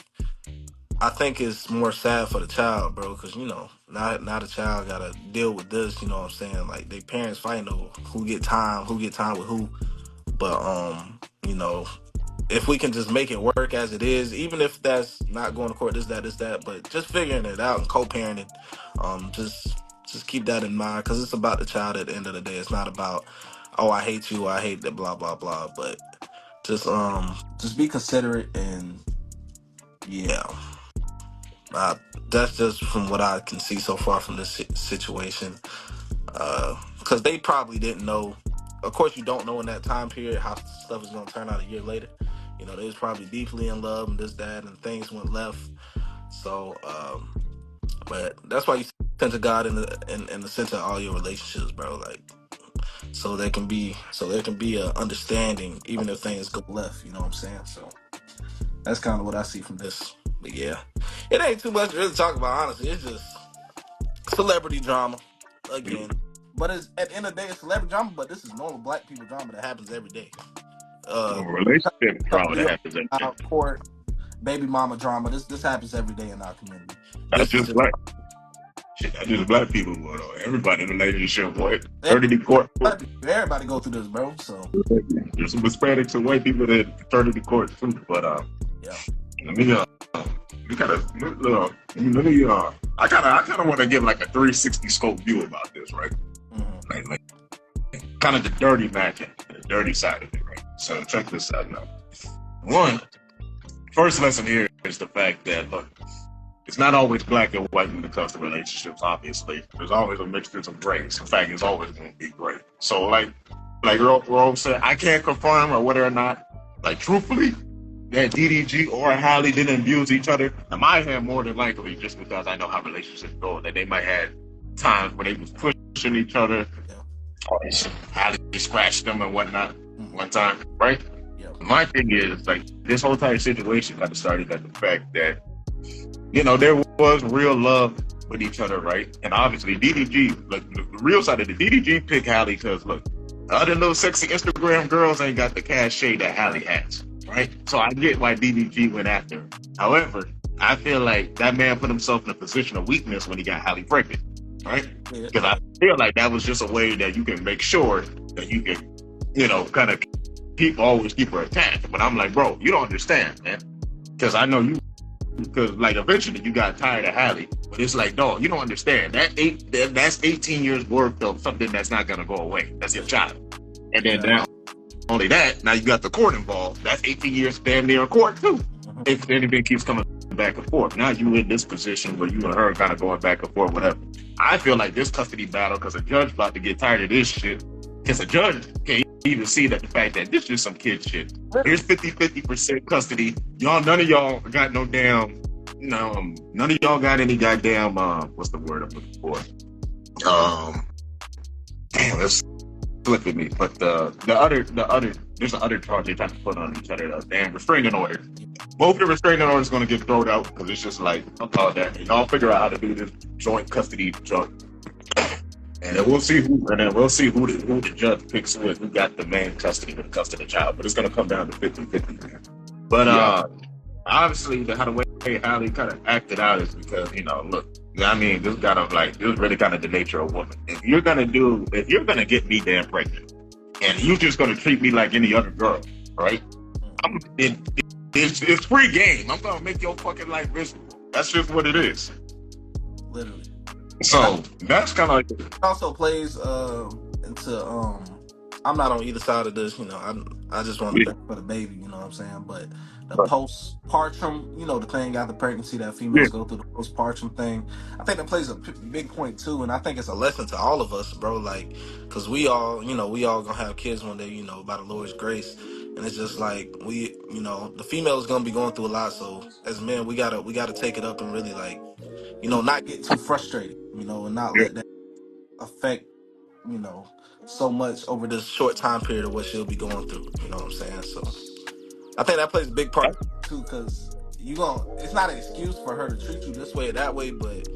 Speaker 3: I think it's more sad for the child, bro. Because you know, now the child gotta deal with this. You know what I'm saying? Like they parents fighting over who get time with who. But you know, if we can just make it work as it is, even if that's not going to court, this that, but just figuring it out and co-parenting, just keep that in mind because it's about the child at the end of the day. It's not about, oh, I hate you, I hate that, blah blah blah. But just be considerate and yeah, that's just from what I can see so far from this situation. Because they probably didn't know. Of course, you don't know in that time period how stuff is going to turn out a year later. You know, they was probably deeply in love and this, that, and things went left. So, but that's why you send to God in the center of all your relationships, bro. Like, so there can be a understanding even if things go left. You know what I'm saying? So that's kind of what I see from this. But yeah, it ain't too much to really talk about. Honestly, it's just celebrity drama again. But it's at the end of the day, it's celebrity drama. But this is normal Black people drama that happens every day.
Speaker 2: Relationship drama that happens every day.
Speaker 3: Court, baby mama drama. This happens every day in our community.
Speaker 2: That's just Black. Shit, that's just Black people. Everybody in a relationship, boy. 30 court.
Speaker 3: Everybody go through this, bro. So
Speaker 2: there's some Hispanics and white people that 30 court too. But
Speaker 3: yeah.
Speaker 2: Let me you gotta let me I kinda want to give like a 360 scope view about this, right? Mm-hmm. Like kind of the dirty match and the dirty side of it, right? So check this out now. One, first lesson here is the fact that look, it's not always black and white when it comes to relationships. Obviously, there's always a mixture of grays. In fact, it's always going to be gray. So like Rose said, I can't confirm or whether or not, like truthfully, that DDG or Halle didn't abuse each other. In my head, more than likely, just because I know how relationships go, that they might have times where they was pushing each other. Or Halle scratched them and whatnot one time, right? Yeah. My thing is, like, this whole entire situation got started at the fact that, you know, there was real love with each other, right? And obviously, DDG, like, the real side of the DDG picked Halle because, look, the other little sexy Instagram girls ain't got the cachet that Halle has. Right? So I get why DDG went after her. However, I feel like that man put himself in a position of weakness when he got Halle pregnant. Right? Because I feel like that was just a way that you can make sure that you can, you know, kind of always keep her attached. But I'm like, bro, you don't understand, man. Because I know you, because like eventually you got tired of Halle. But it's like, dog, you don't understand. That's 18 years worth of something that's not going to go away. That's your child. And then now, only that, now you got the court involved. That's 18 years damn near in court too. If anything keeps coming back and forth. Now you in this position where you and her kind of going back and forth, whatever. I feel like this custody battle, because a judge about to get tired of this shit, because a judge can't even see that the fact that this is some kid shit. Here's 50% custody. Y'all, none of y'all got no damn none of y'all got any goddamn what's the word I'm looking for? Damn, let's flip at me. But the other there's the other charge they trying to put on each other. Damn restraining order. Both the restraining orders going to get thrown out because it's just like that. Y'all figure out how to do this joint custody joint. And then we'll see who the judge picks who got the main custody when it comes to the child. But it's gonna come down to 50-50. But obviously the way Halle kind of acted out is because, look, I mean, this is really kind of the nature of a woman. If you're gonna get me damn pregnant and you just gonna treat me like any other girl, right? It's free game. I'm gonna make your fucking life miserable. That's just what it is.
Speaker 3: Literally.
Speaker 2: So that's kind of like
Speaker 3: it also plays into I'm not on either side of this, I just want to back for the baby, you know what I'm saying? But the postpartum, the thing after pregnancy that females go through, the postpartum thing, I think that plays a big point too, and I think it's a lesson to all of us, bro. Like, because we all gonna have kids one day, by the Lord's grace, and it's just like the female is gonna be going through a lot. So as men, we gotta take it up and really not get too frustrated, and not let that affect, so much over this short time period of what she'll be going through. You know what I'm saying? So I think that plays a big part too, because it's not an excuse for her to treat you this way or that way, but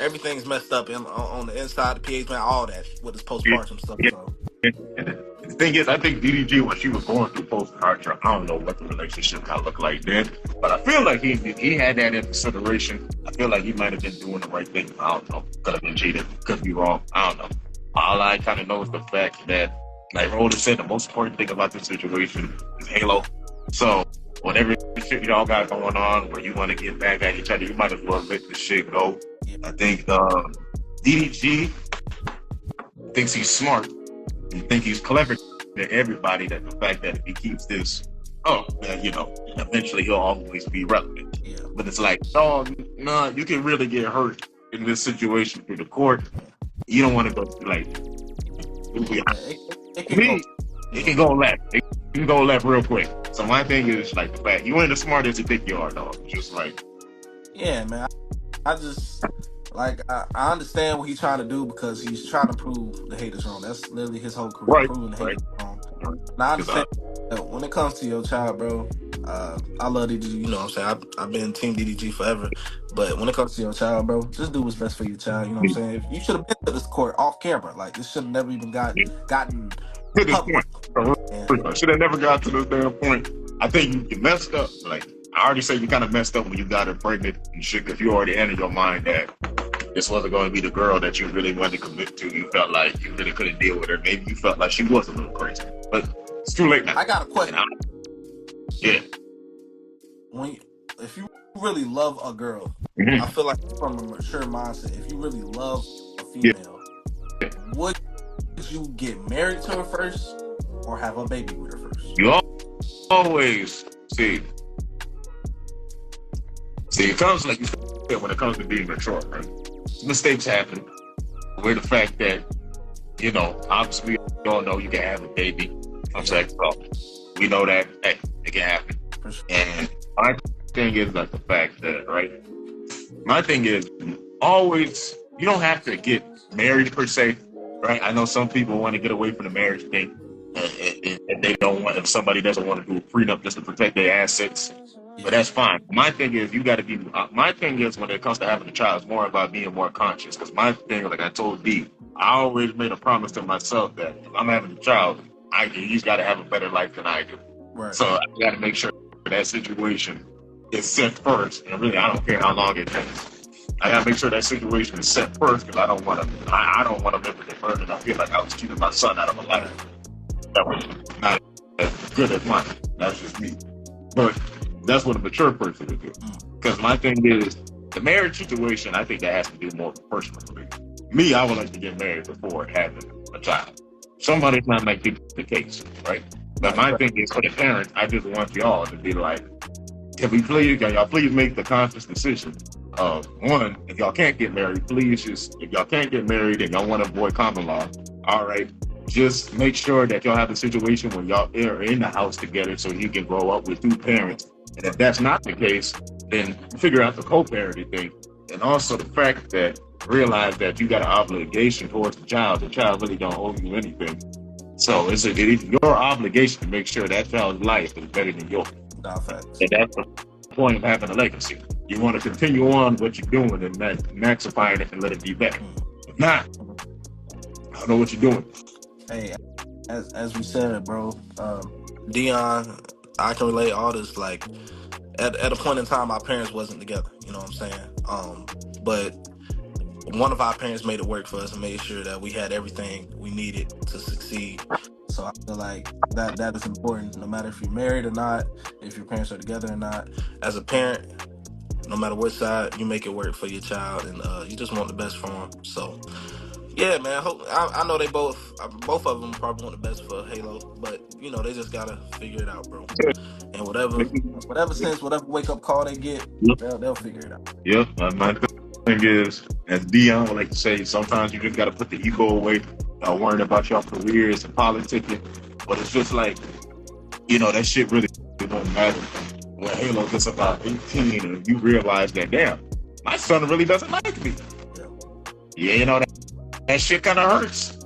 Speaker 3: everything's messed up on the inside, the pH, man, all that with this postpartum stuff. So.
Speaker 2: The thing is, I think DDG, when she was going through postpartum, I don't know what the relationship kind of looked like then, but I feel like he had that in consideration. I feel like he might have been doing the right thing. I don't know. Could have been cheated. Could be wrong. I don't know. All I kind of know is the fact that, like Roller said, the most important thing about this situation is Halo. So whatever shit y'all got going on where you want to get back at each other, you might as well let this shit go. I think DDG thinks he's smart. You think he's clever to everybody, that the fact that if he keeps this up, eventually he'll always be relevant. Yeah. But it's like, no, you can really get hurt in this situation through the court. You don't want to go like, it can go left. It can go left real quick. So my thing is like the fact you ain't as smart as you think you are, dog. Just like,
Speaker 3: yeah, man. I just. Like, I understand what he's trying to do because he's trying to prove the haters wrong. That's literally his whole career, proving the haters wrong. And I understand that when it comes to your child, bro, I love DDG, you know what I'm saying? I've been Team DDG forever. But when it comes to your child, bro, just do what's best for your child, you know what I'm saying? You should have been to this court off camera. Like, this should have never even gotten
Speaker 2: to this point. Should have never got to this damn point. I think you messed up. Like, I already said you kind of messed up when you got her pregnant and shit, because you already had in your mind that this wasn't going to be the girl that you really wanted to commit to. You felt like you really couldn't deal with her. Maybe you felt like she was a little crazy. But it's too late now.
Speaker 3: I got a question.
Speaker 2: Yeah.
Speaker 3: If you really love a girl, I feel like from a mature mindset, if you really love a female, would you get married to her first or have a baby with her first?
Speaker 2: You always see, it comes like you said when it comes to being mature, right? Mistakes happen. With the fact that, obviously we all know you can have a baby from sex talk. We know that, hey, it can happen. And my thing is like the fact that, right? My thing is always, you don't have to get married per se, right? I know some people want to get away from the marriage thing. And they don't want, if somebody doesn't want to do a prenup just to protect their assets, but that's fine. My thing is, you got to be, my thing is when it comes to having a child, it's more about being more conscious. Because my thing, like I told D, I always made a promise to myself that if I'm having a child, he's got to have a better life than I do. Right. So I got to make sure that situation is set first. And really, I don't care how long it takes. I got to make sure that situation is set first because I don't want to live with the burden. I feel like I was keeping my son out of a life that was not as good as mine. That's just me. But that's what a mature person would do. Because my thing is, the marriage situation, I think that has to do more personally. Me, I would like to get married before having a child. Somebody's not might be the case, right? But my thing is, for the parents, I just want y'all to be like, can y'all please make the conscious decision of, one, if y'all can't get married, please just, if y'all can't get married and y'all want to avoid common law, all right, just make sure that y'all have a situation where y'all are in the house together so you can grow up with two parents. And if that's not the case, then figure out the co-parenting thing, and also the fact that realize that you got an obligation towards the child. The child really don't owe you anything, so it's your obligation to make sure that child's life is better than yours.
Speaker 3: Nah, facts.
Speaker 2: And that's the point of having a legacy. You want to continue on what you're doing and maxify it and let it be better. If not, I don't know what you're doing.
Speaker 3: Hey, as we said, bro, Dion, I can relate all this. Like, at a point in time, our parents wasn't together. You know what I'm saying? But one of our parents made it work for us and made sure that we had everything we needed to succeed. So I feel like that is important, no matter if you're married or not, if your parents are together or not. As a parent, no matter what side, you make it work for your child, and you just want the best for them. So, yeah, man. I know they both of them probably want the best for Halo, but you know they just gotta figure it out, bro. And whatever wake up call they get, they'll figure it out.
Speaker 2: Yeah, my thing is, as Dion would like to say, sometimes you just gotta put the ego away, worrying about your careers and politicking. But it's just like, you know, that shit really don't matter when Halo gets about 18 and you realize that, damn, my son really doesn't like me. Yeah, you know, that shit kind of hurts.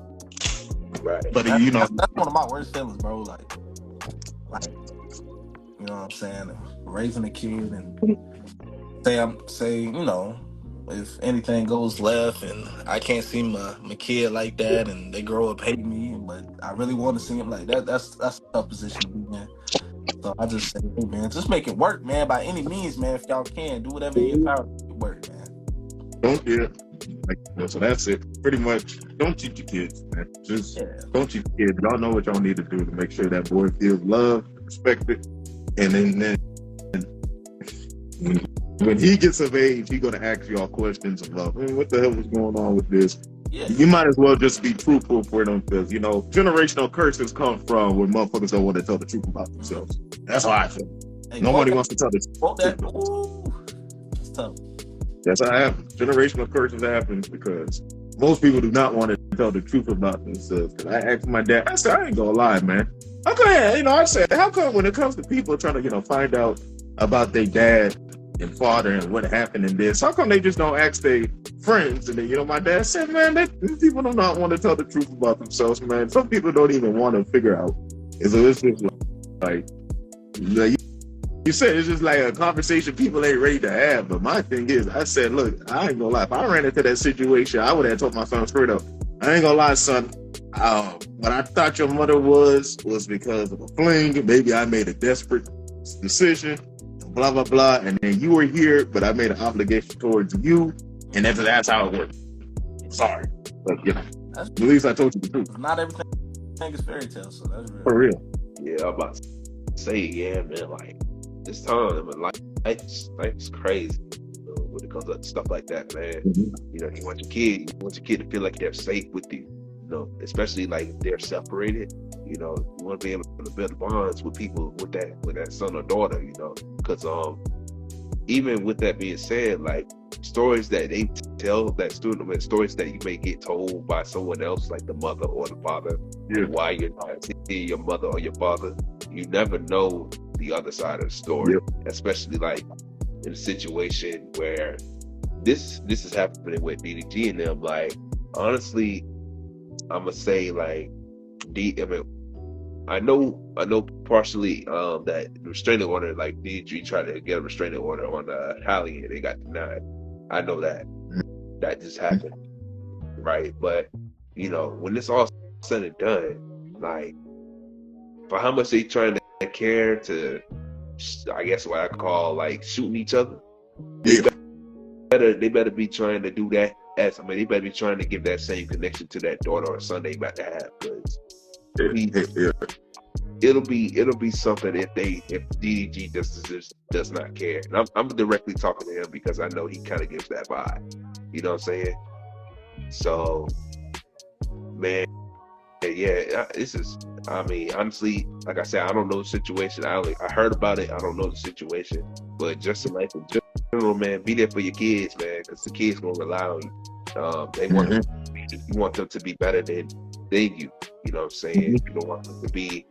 Speaker 4: Right.
Speaker 2: But
Speaker 3: that's
Speaker 2: one
Speaker 3: of my worst feelings, bro. Like, you know what I'm saying? Raising a kid and say, you know, if anything goes left and I can't see my kid like that and they grow up hating me, but I really want to see him like that, that's a tough position to be in. So I just say, hey, man, just make it work, man, by any means, man. If y'all can, do whatever in your power to make it work, man.
Speaker 2: So that's it. Pretty much, don't cheat your kids, man. Just don't cheat your kids. Y'all know what y'all need to do to make sure that boy feels loved, respected, and then when he gets of age, he's gonna ask y'all questions about, what the hell was going on with this? Yeah. You might as well just be truthful for them, because, you know, generational curses come from when motherfuckers don't want to tell the truth about themselves. That's how I feel. Hey, nobody wants to tell the truth.
Speaker 3: It's tough.
Speaker 2: That's how it happens. Generational curses happen because most people do not want to tell the truth about themselves. Because I asked my dad, I said, I ain't gonna lie, man. How come, I said, how come when it comes to people trying to, find out about their dad and father and what happened in this, how come they just don't ask their friends? And then, my dad said, man, these people do not want to tell the truth about themselves, man. Some people don't even want to figure out. And so it's just like you said, it's just like a conversation people ain't ready to have. But my thing is, I said, look, I ain't gonna lie. If I ran into that situation, I would have told my son straight up, I ain't gonna lie, son. What I thought your mother was because of a fling. Maybe I made a desperate decision, blah, blah, blah. And then you were here, but I made an obligation towards you. And that's how it worked. Sorry. But, at least I told you the truth.
Speaker 3: Not everything is fairy tale, so that's real.
Speaker 2: For real.
Speaker 4: Yeah, I'm about to say, yeah, man, like, this time, life's crazy when it comes to stuff like that, man. Mm-hmm. You want your kid to feel like they're safe with you, especially like they're separated. You want to be able to build bonds with people with that son or daughter, because even with that being said, like stories that they tell that student, stories that you may get told by someone else, like the mother or the father, why you're not seeing your mother or your father, you never know the other side of the story, especially like in a situation where this is happening with DDG and them. Like, honestly, I'm gonna say like I know partially that restraining order, like DDG tried to get a restraining order on Halle and they got denied. I know that just happened, right? But when it's all said and done, like for how much they trying to care to, I guess what I call like shooting each other. They better be trying to do that. They better be trying to give that same connection to that daughter or son they about to have. Because it'll be something if DDG does not care. And I'm directly talking to him because I know he kind of gives that vibe. You know what I'm saying? So, man. Yeah, this is. I mean, honestly, like I said, I don't know the situation. I heard about it. I don't know the situation, but just in life in general, man, be there for your kids, man, because the kids gonna rely on you. They want you want them to be better than you. You know what I'm saying? You don't want them to be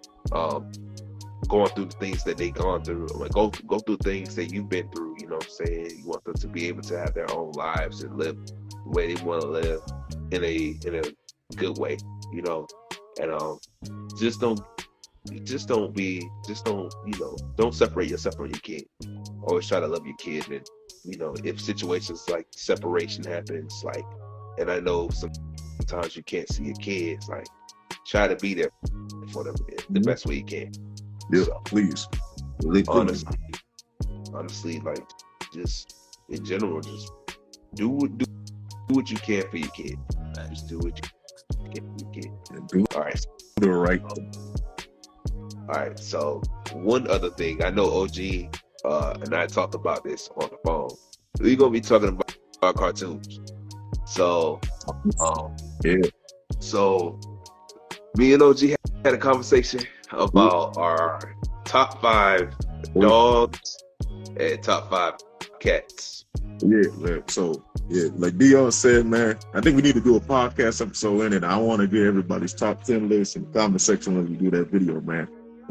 Speaker 4: going through the things that they gone through. Like go through things that you've been through. You know what I'm saying? You want them to be able to have their own lives and live the way they want to live in a good way. You know, and don't separate yourself from your kid. Always try to love your kid, and you know, if situations like separation happens, like, and I know sometimes you can't see your kids, like, try to be there for them the best way you can.
Speaker 2: Yeah,
Speaker 4: so,
Speaker 2: please.
Speaker 4: Honestly, like, just in general, just do what you can for your kid. Just do what you can for your kid. All right.
Speaker 2: Do it right.
Speaker 4: All right. So one other thing, I know OG and I talked about this on the phone. We're gonna be talking about cartoons. So
Speaker 2: yeah.
Speaker 4: So me and OG had a conversation about our top 5 dogs and top 5 cats.
Speaker 2: Yeah, man. So yeah, like Dion said, man, I think we need to do a podcast episode in it. I want to get everybody's top 10 list in the comment section when we do that video, man.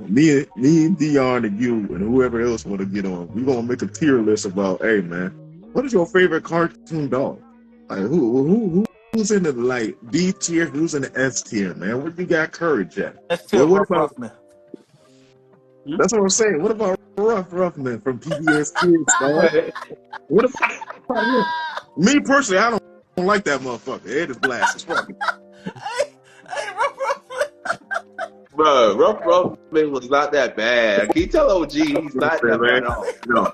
Speaker 2: Me and Dion and you and whoever else want to get on, we're gonna make a tier list about, hey man, what is your favorite cartoon dog? Like who's in the like D tier, who's in the S tier, man? Where you got courage at?
Speaker 3: S tier,
Speaker 2: what
Speaker 3: Rough
Speaker 2: about
Speaker 3: Ruffman.
Speaker 2: That's what I'm saying. What about Rough Ruffman from PBS Kids, dog? What about him? Me personally, I don't like that motherfucker. Head is glasses. Fuck it.
Speaker 3: Hey, Rough Ruffman.
Speaker 4: Bro, Rough Ruffman was not that bad. Can you tell OG he's not that bad at all?
Speaker 2: No.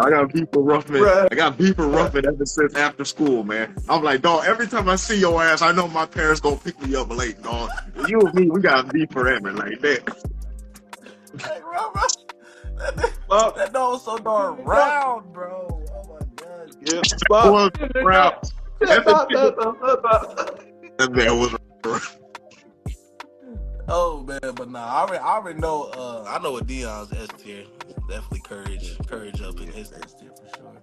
Speaker 2: I got beef for Ruffman.
Speaker 4: Bruh.
Speaker 2: I got beef for Ruffman ever since after school, man. I'm like, dog, every time I see your ass, I know my parents gonna pick me up late, dog. You and me, we got beef forever like that.
Speaker 3: Hey, Rough that dog's so darn round, bro. Oh my god.
Speaker 4: Yeah.
Speaker 2: That man was.
Speaker 3: Oh man, but nah, I already know. I know what Dion's S tier. Definitely courage up in his S tier for sure.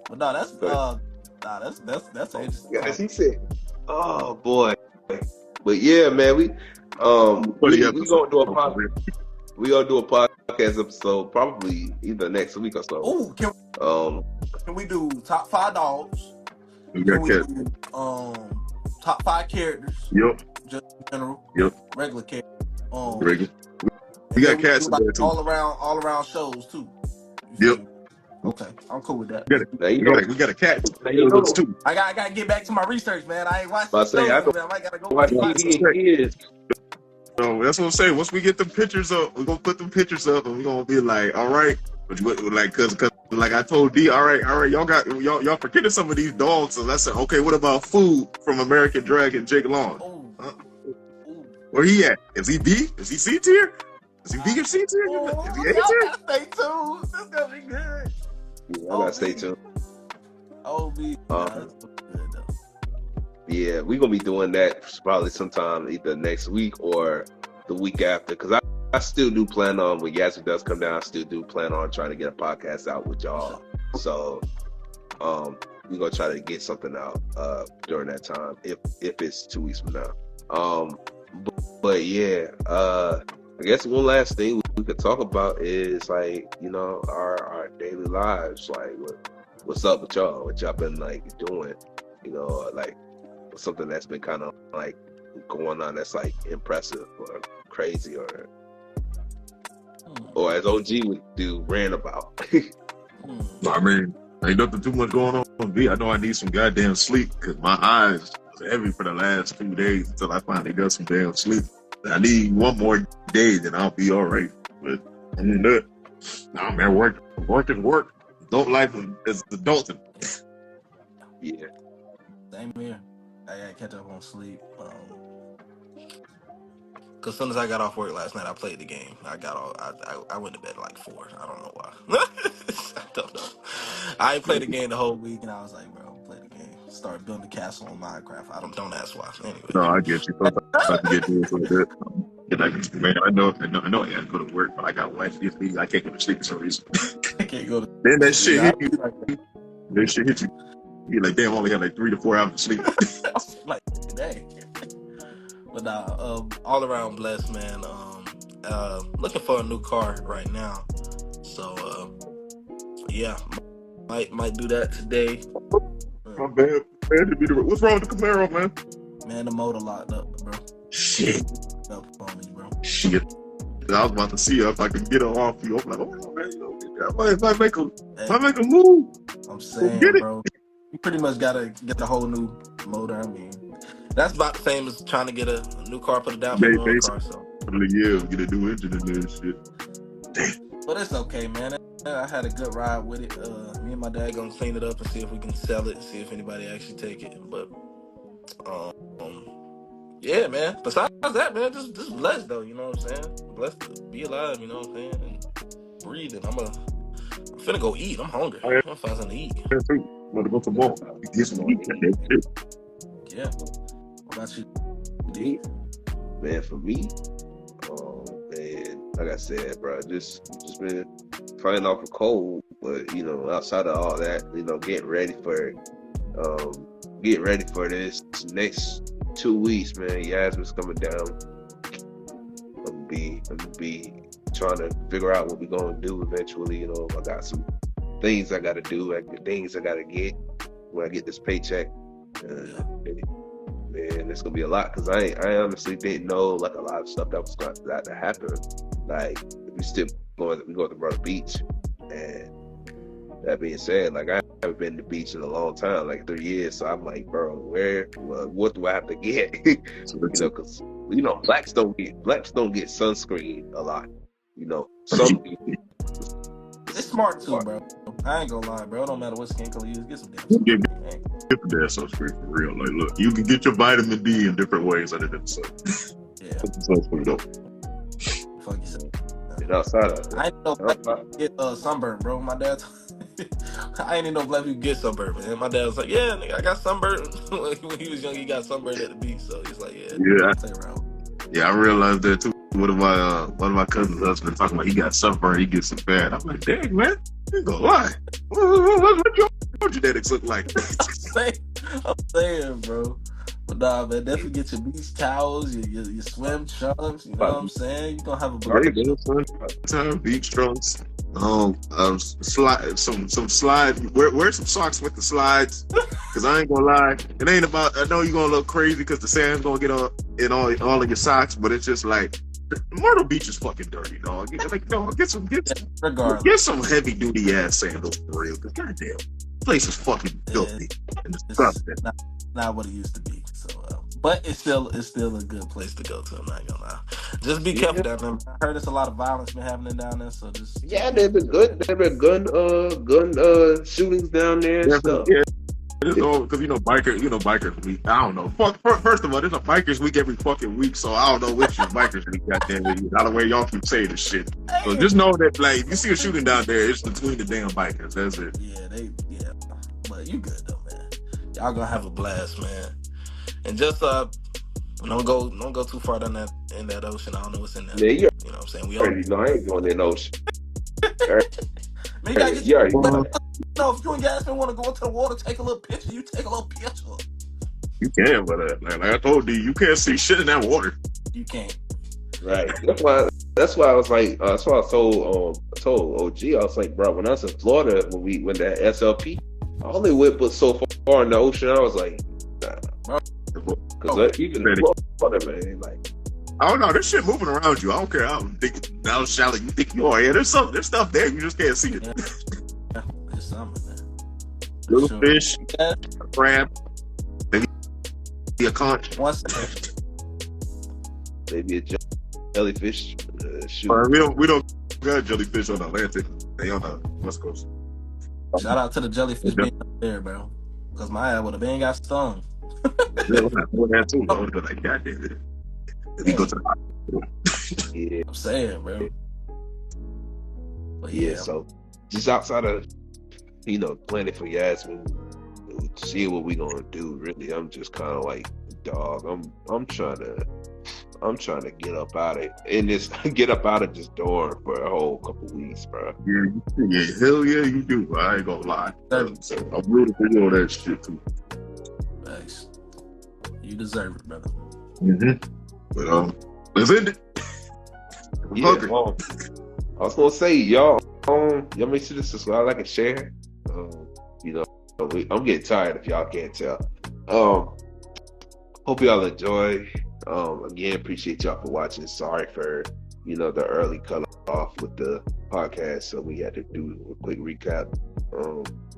Speaker 3: But no, that's interesting.
Speaker 4: Guys, he said, "Oh boy," but yeah, man, we gonna do a podcast. We gonna do a podcast episode probably either next week or so.
Speaker 3: Ooh, can we do top 5 dogs?
Speaker 2: We
Speaker 3: Can
Speaker 2: got
Speaker 3: we
Speaker 2: cats.
Speaker 3: do top 5 characters?
Speaker 2: Yep.
Speaker 3: Just in general.
Speaker 2: Yep.
Speaker 3: Regular characters.
Speaker 2: Regular. We got cats in
Speaker 3: like
Speaker 2: there too.
Speaker 3: all around shows too.
Speaker 2: Yep.
Speaker 3: Okay, I'm cool with that.
Speaker 2: We got a cat. Too.
Speaker 3: I gotta get back to my research, man. I ain't watched
Speaker 4: I
Speaker 3: shows, man. I gotta go
Speaker 4: watch
Speaker 3: watch
Speaker 4: TV.
Speaker 2: So that's what I'm saying. Once we get them pictures up, we're gonna put them pictures up, and we're gonna be like, all right, like, cause like I told D, all right, y'all forgetting some of these dogs. So I said, okay, what about Food from American Dragon, Jake Long? Where he at? Is he B? Is he C tier? Is he B or C tier? Is he A tier?
Speaker 3: Stay tuned. This is gonna be good.
Speaker 4: Yeah, I gotta stay tuned. Yeah, we're gonna be doing that probably sometime either next week or the week after. Cause I still do plan on, when Yazoo does come down, I still do plan on trying to get a podcast out with y'all. So we're gonna try to get something out during that time if it's 2 weeks from now. But yeah, I guess one last thing we could talk about is, like, you know, our daily lives. Like, what's up with y'all? What y'all been like doing? You know, like something that's been kind of like going on that's like impressive or crazy or as OG would do, ran about.
Speaker 2: I mean, ain't nothing too much going on with me. I know I need some goddamn sleep because my eyes was heavy for the last 2 days until I finally got some damn sleep. I need one more day, then I'll be all right. But I mean, that. Nah, man, work is work. Adult life is adulting.
Speaker 4: Yeah.
Speaker 3: Same here. I gotta catch up on sleep. Cause as soon as I got off work last night, I played the game. I went to bed at like 4. I don't know why. I don't know. I ain't played the game the whole week, and I was like, bro, play the game. Start building a castle on Minecraft. Don't ask why. Anyway.
Speaker 2: No, I get you. Sometimes I can get news with it. Like, man, I know I gotta go to work, but I got wife. I can't go to sleep for some reason.
Speaker 3: I can't go to.
Speaker 2: Then that shit hit you. That shit hit you. You're like, damn, I only have like 3 to 4 hours of sleep.
Speaker 3: Like, dang. But all around blessed, man. looking for a new car right now. So yeah, might do that today.
Speaker 2: My bad. What's wrong with the Camaro, man?
Speaker 3: Man, the motor locked up, bro.
Speaker 2: Shit.
Speaker 3: Up on me, bro.
Speaker 2: Shit. I was about to see if I could get her off you. I'm like, oh man, if I make a move,
Speaker 3: I'm saying, bro, you pretty much gotta get the whole new motor. I mean, that's about the same as trying to get a new car, put a down payment on a car. So
Speaker 2: yeah, get a new engine in there and shit. Damn.
Speaker 3: But it's okay, man. I had a good ride with it. Me and my dad gonna clean it up and see if we can sell it, see if anybody actually take it. But yeah, man. Besides that, man, just blessed though. You know what I'm saying? Blessed to be alive. You know what I'm saying? And breathing. I'm finna go eat. I'm hungry. I'm gonna find something to eat.
Speaker 2: Want to go for more?
Speaker 3: Yeah. What about you,
Speaker 4: D? Man, for me, man, like I said, bro, just been fighting off a cold, but you know, outside of all that, you know, getting ready for this next 2 weeks, man. Yasmin's coming down. I'm gonna be trying to figure out what we're gonna do eventually. You know, I got some things I gotta do, things I gotta get when I get this paycheck. Man, it's gonna be a lot because I honestly didn't know like a lot of stuff that was going to happen. Like we go to Brother Beach, and that being said, like I haven't been to the beach in a long time, like 3 years. So I'm like, bro, what do I have to get? You know, because you know blacks don't get sunscreen a lot. You know, some people.
Speaker 3: It's smart too, bro. I ain't gonna lie, bro. It don't matter what skin color you use. Get some damn sunscreen.
Speaker 2: Get the damn sunscreen for real. Like, look, you can get your vitamin D in different ways other than the sun.
Speaker 3: Yeah.
Speaker 2: Put the sunscreen though.
Speaker 3: Fuck you.
Speaker 4: And outside of
Speaker 3: I ain't know black people get sunburn, bro. My dad. I ain't even know black people get sunburn, man. My dad was like, "Yeah, nigga, I got sunburn." When he was young, he got sunburn at the beach, so he's like, "Yeah, play around."
Speaker 2: Yeah, I realized that too. One of my cousins' husband talking about he got sunburn, he gets some bad. I'm like, dang man, you ain't gonna lie. What your genetics look like?
Speaker 3: I'm saying, bro. But nah, man, definitely get your beach towels, your swim trunks. You know what I'm saying? You gonna have a
Speaker 2: time beach trunks. Slide some slides. Wear some socks with the slides. Cause I ain't gonna lie, it ain't about. I know you're gonna look crazy because the sand's gonna get in all of your socks, but it's just like Myrtle Beach is fucking dirty, dog. Like, no, get some heavy duty ass sandals for real. Cause goddamn, this place is fucking filthy.
Speaker 3: It's not what it used to be. So, but it's still a good place to go to. I'm not gonna lie. Just be careful down there. I heard there's a lot of violence been happening down there. So just
Speaker 4: they've been good. There been gun shootings down there and stuff.
Speaker 2: Yeah. Because bikers week. I don't know. First of all, there's a bikers week every fucking week, so I don't know which is bikers week. Goddamn it! Not the way y'all keep saying this shit. So just know that, like, if you see a shooting down there, it's between the damn bikers. That's it.
Speaker 3: Yeah. But you good though, man. Y'all gonna have a blast, man. And just don't go too far down in that ocean. I don't know what's in there.
Speaker 4: Yeah,
Speaker 3: you know what I'm saying? We
Speaker 4: already know I ain't going in the ocean.
Speaker 3: Man, you gotta get if you and Yasmin want to go into the water, take a little picture. You take a little picture.
Speaker 2: You can, but like I told you, you can't see shit in that water.
Speaker 3: You can't.
Speaker 4: Right. That's why I was like. That's why I told OG. I was like, bro, when I was in Florida, when that SLP, I only went but so far in the ocean. I was like, nah. Because even in Florida, man, like.
Speaker 2: I don't know. There's shit moving around you. I don't care how shallow you think you are. Yeah, there's stuff there. You just can't see it.
Speaker 3: Yeah, there's something there.
Speaker 2: Little fish, a crab, maybe a conch.
Speaker 4: Maybe a jellyfish.
Speaker 2: We don't got jellyfish on the Atlantic. They on the West Coast.
Speaker 3: Shout out to the jellyfish being up there, bro. Because my ass would have been got stung.
Speaker 2: Yeah, that too. Like, goddamn it. You go to the hospital.
Speaker 4: Yeah,
Speaker 3: I'm saying, bro. But
Speaker 4: yeah, so just outside of planning for Yasmin, see what we gonna do. Really, I'm just kind of like, dog. I'm trying to get up out of this dorm for a whole couple weeks, bro.
Speaker 2: Yeah, hell yeah, you do. I ain't gonna lie. So I'm rooting for you on that shit too.
Speaker 3: Thanks. You deserve it, brother.
Speaker 2: Mm-hmm. But let's end it. I'm
Speaker 4: Yeah,
Speaker 2: hungry.
Speaker 4: I was gonna say, y'all make sure to subscribe, like, and share. You know, I'm getting tired if y'all can't tell. Hope y'all enjoy. Again, appreciate y'all for watching. Sorry for the early cut off with the podcast, so we had to do a quick recap.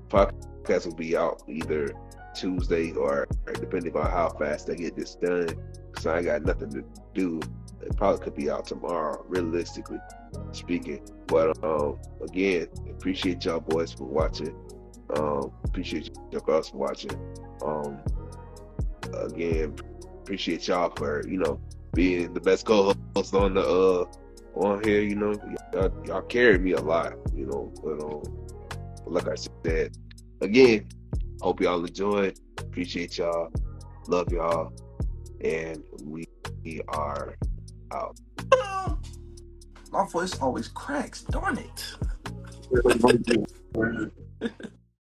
Speaker 4: Podcast will be out either Tuesday or depending on how fast I get this done, because I ain't got nothing to do. It probably could be out tomorrow, realistically speaking. But again, appreciate y'all boys for watching. Appreciate y'all girls for watching. Again, appreciate y'all for being the best co-host on the on here. Y'all carry me a lot. But like I said, again, hope y'all enjoyed. Appreciate y'all. Love y'all. And we are out.
Speaker 3: My voice always cracks. Darn it.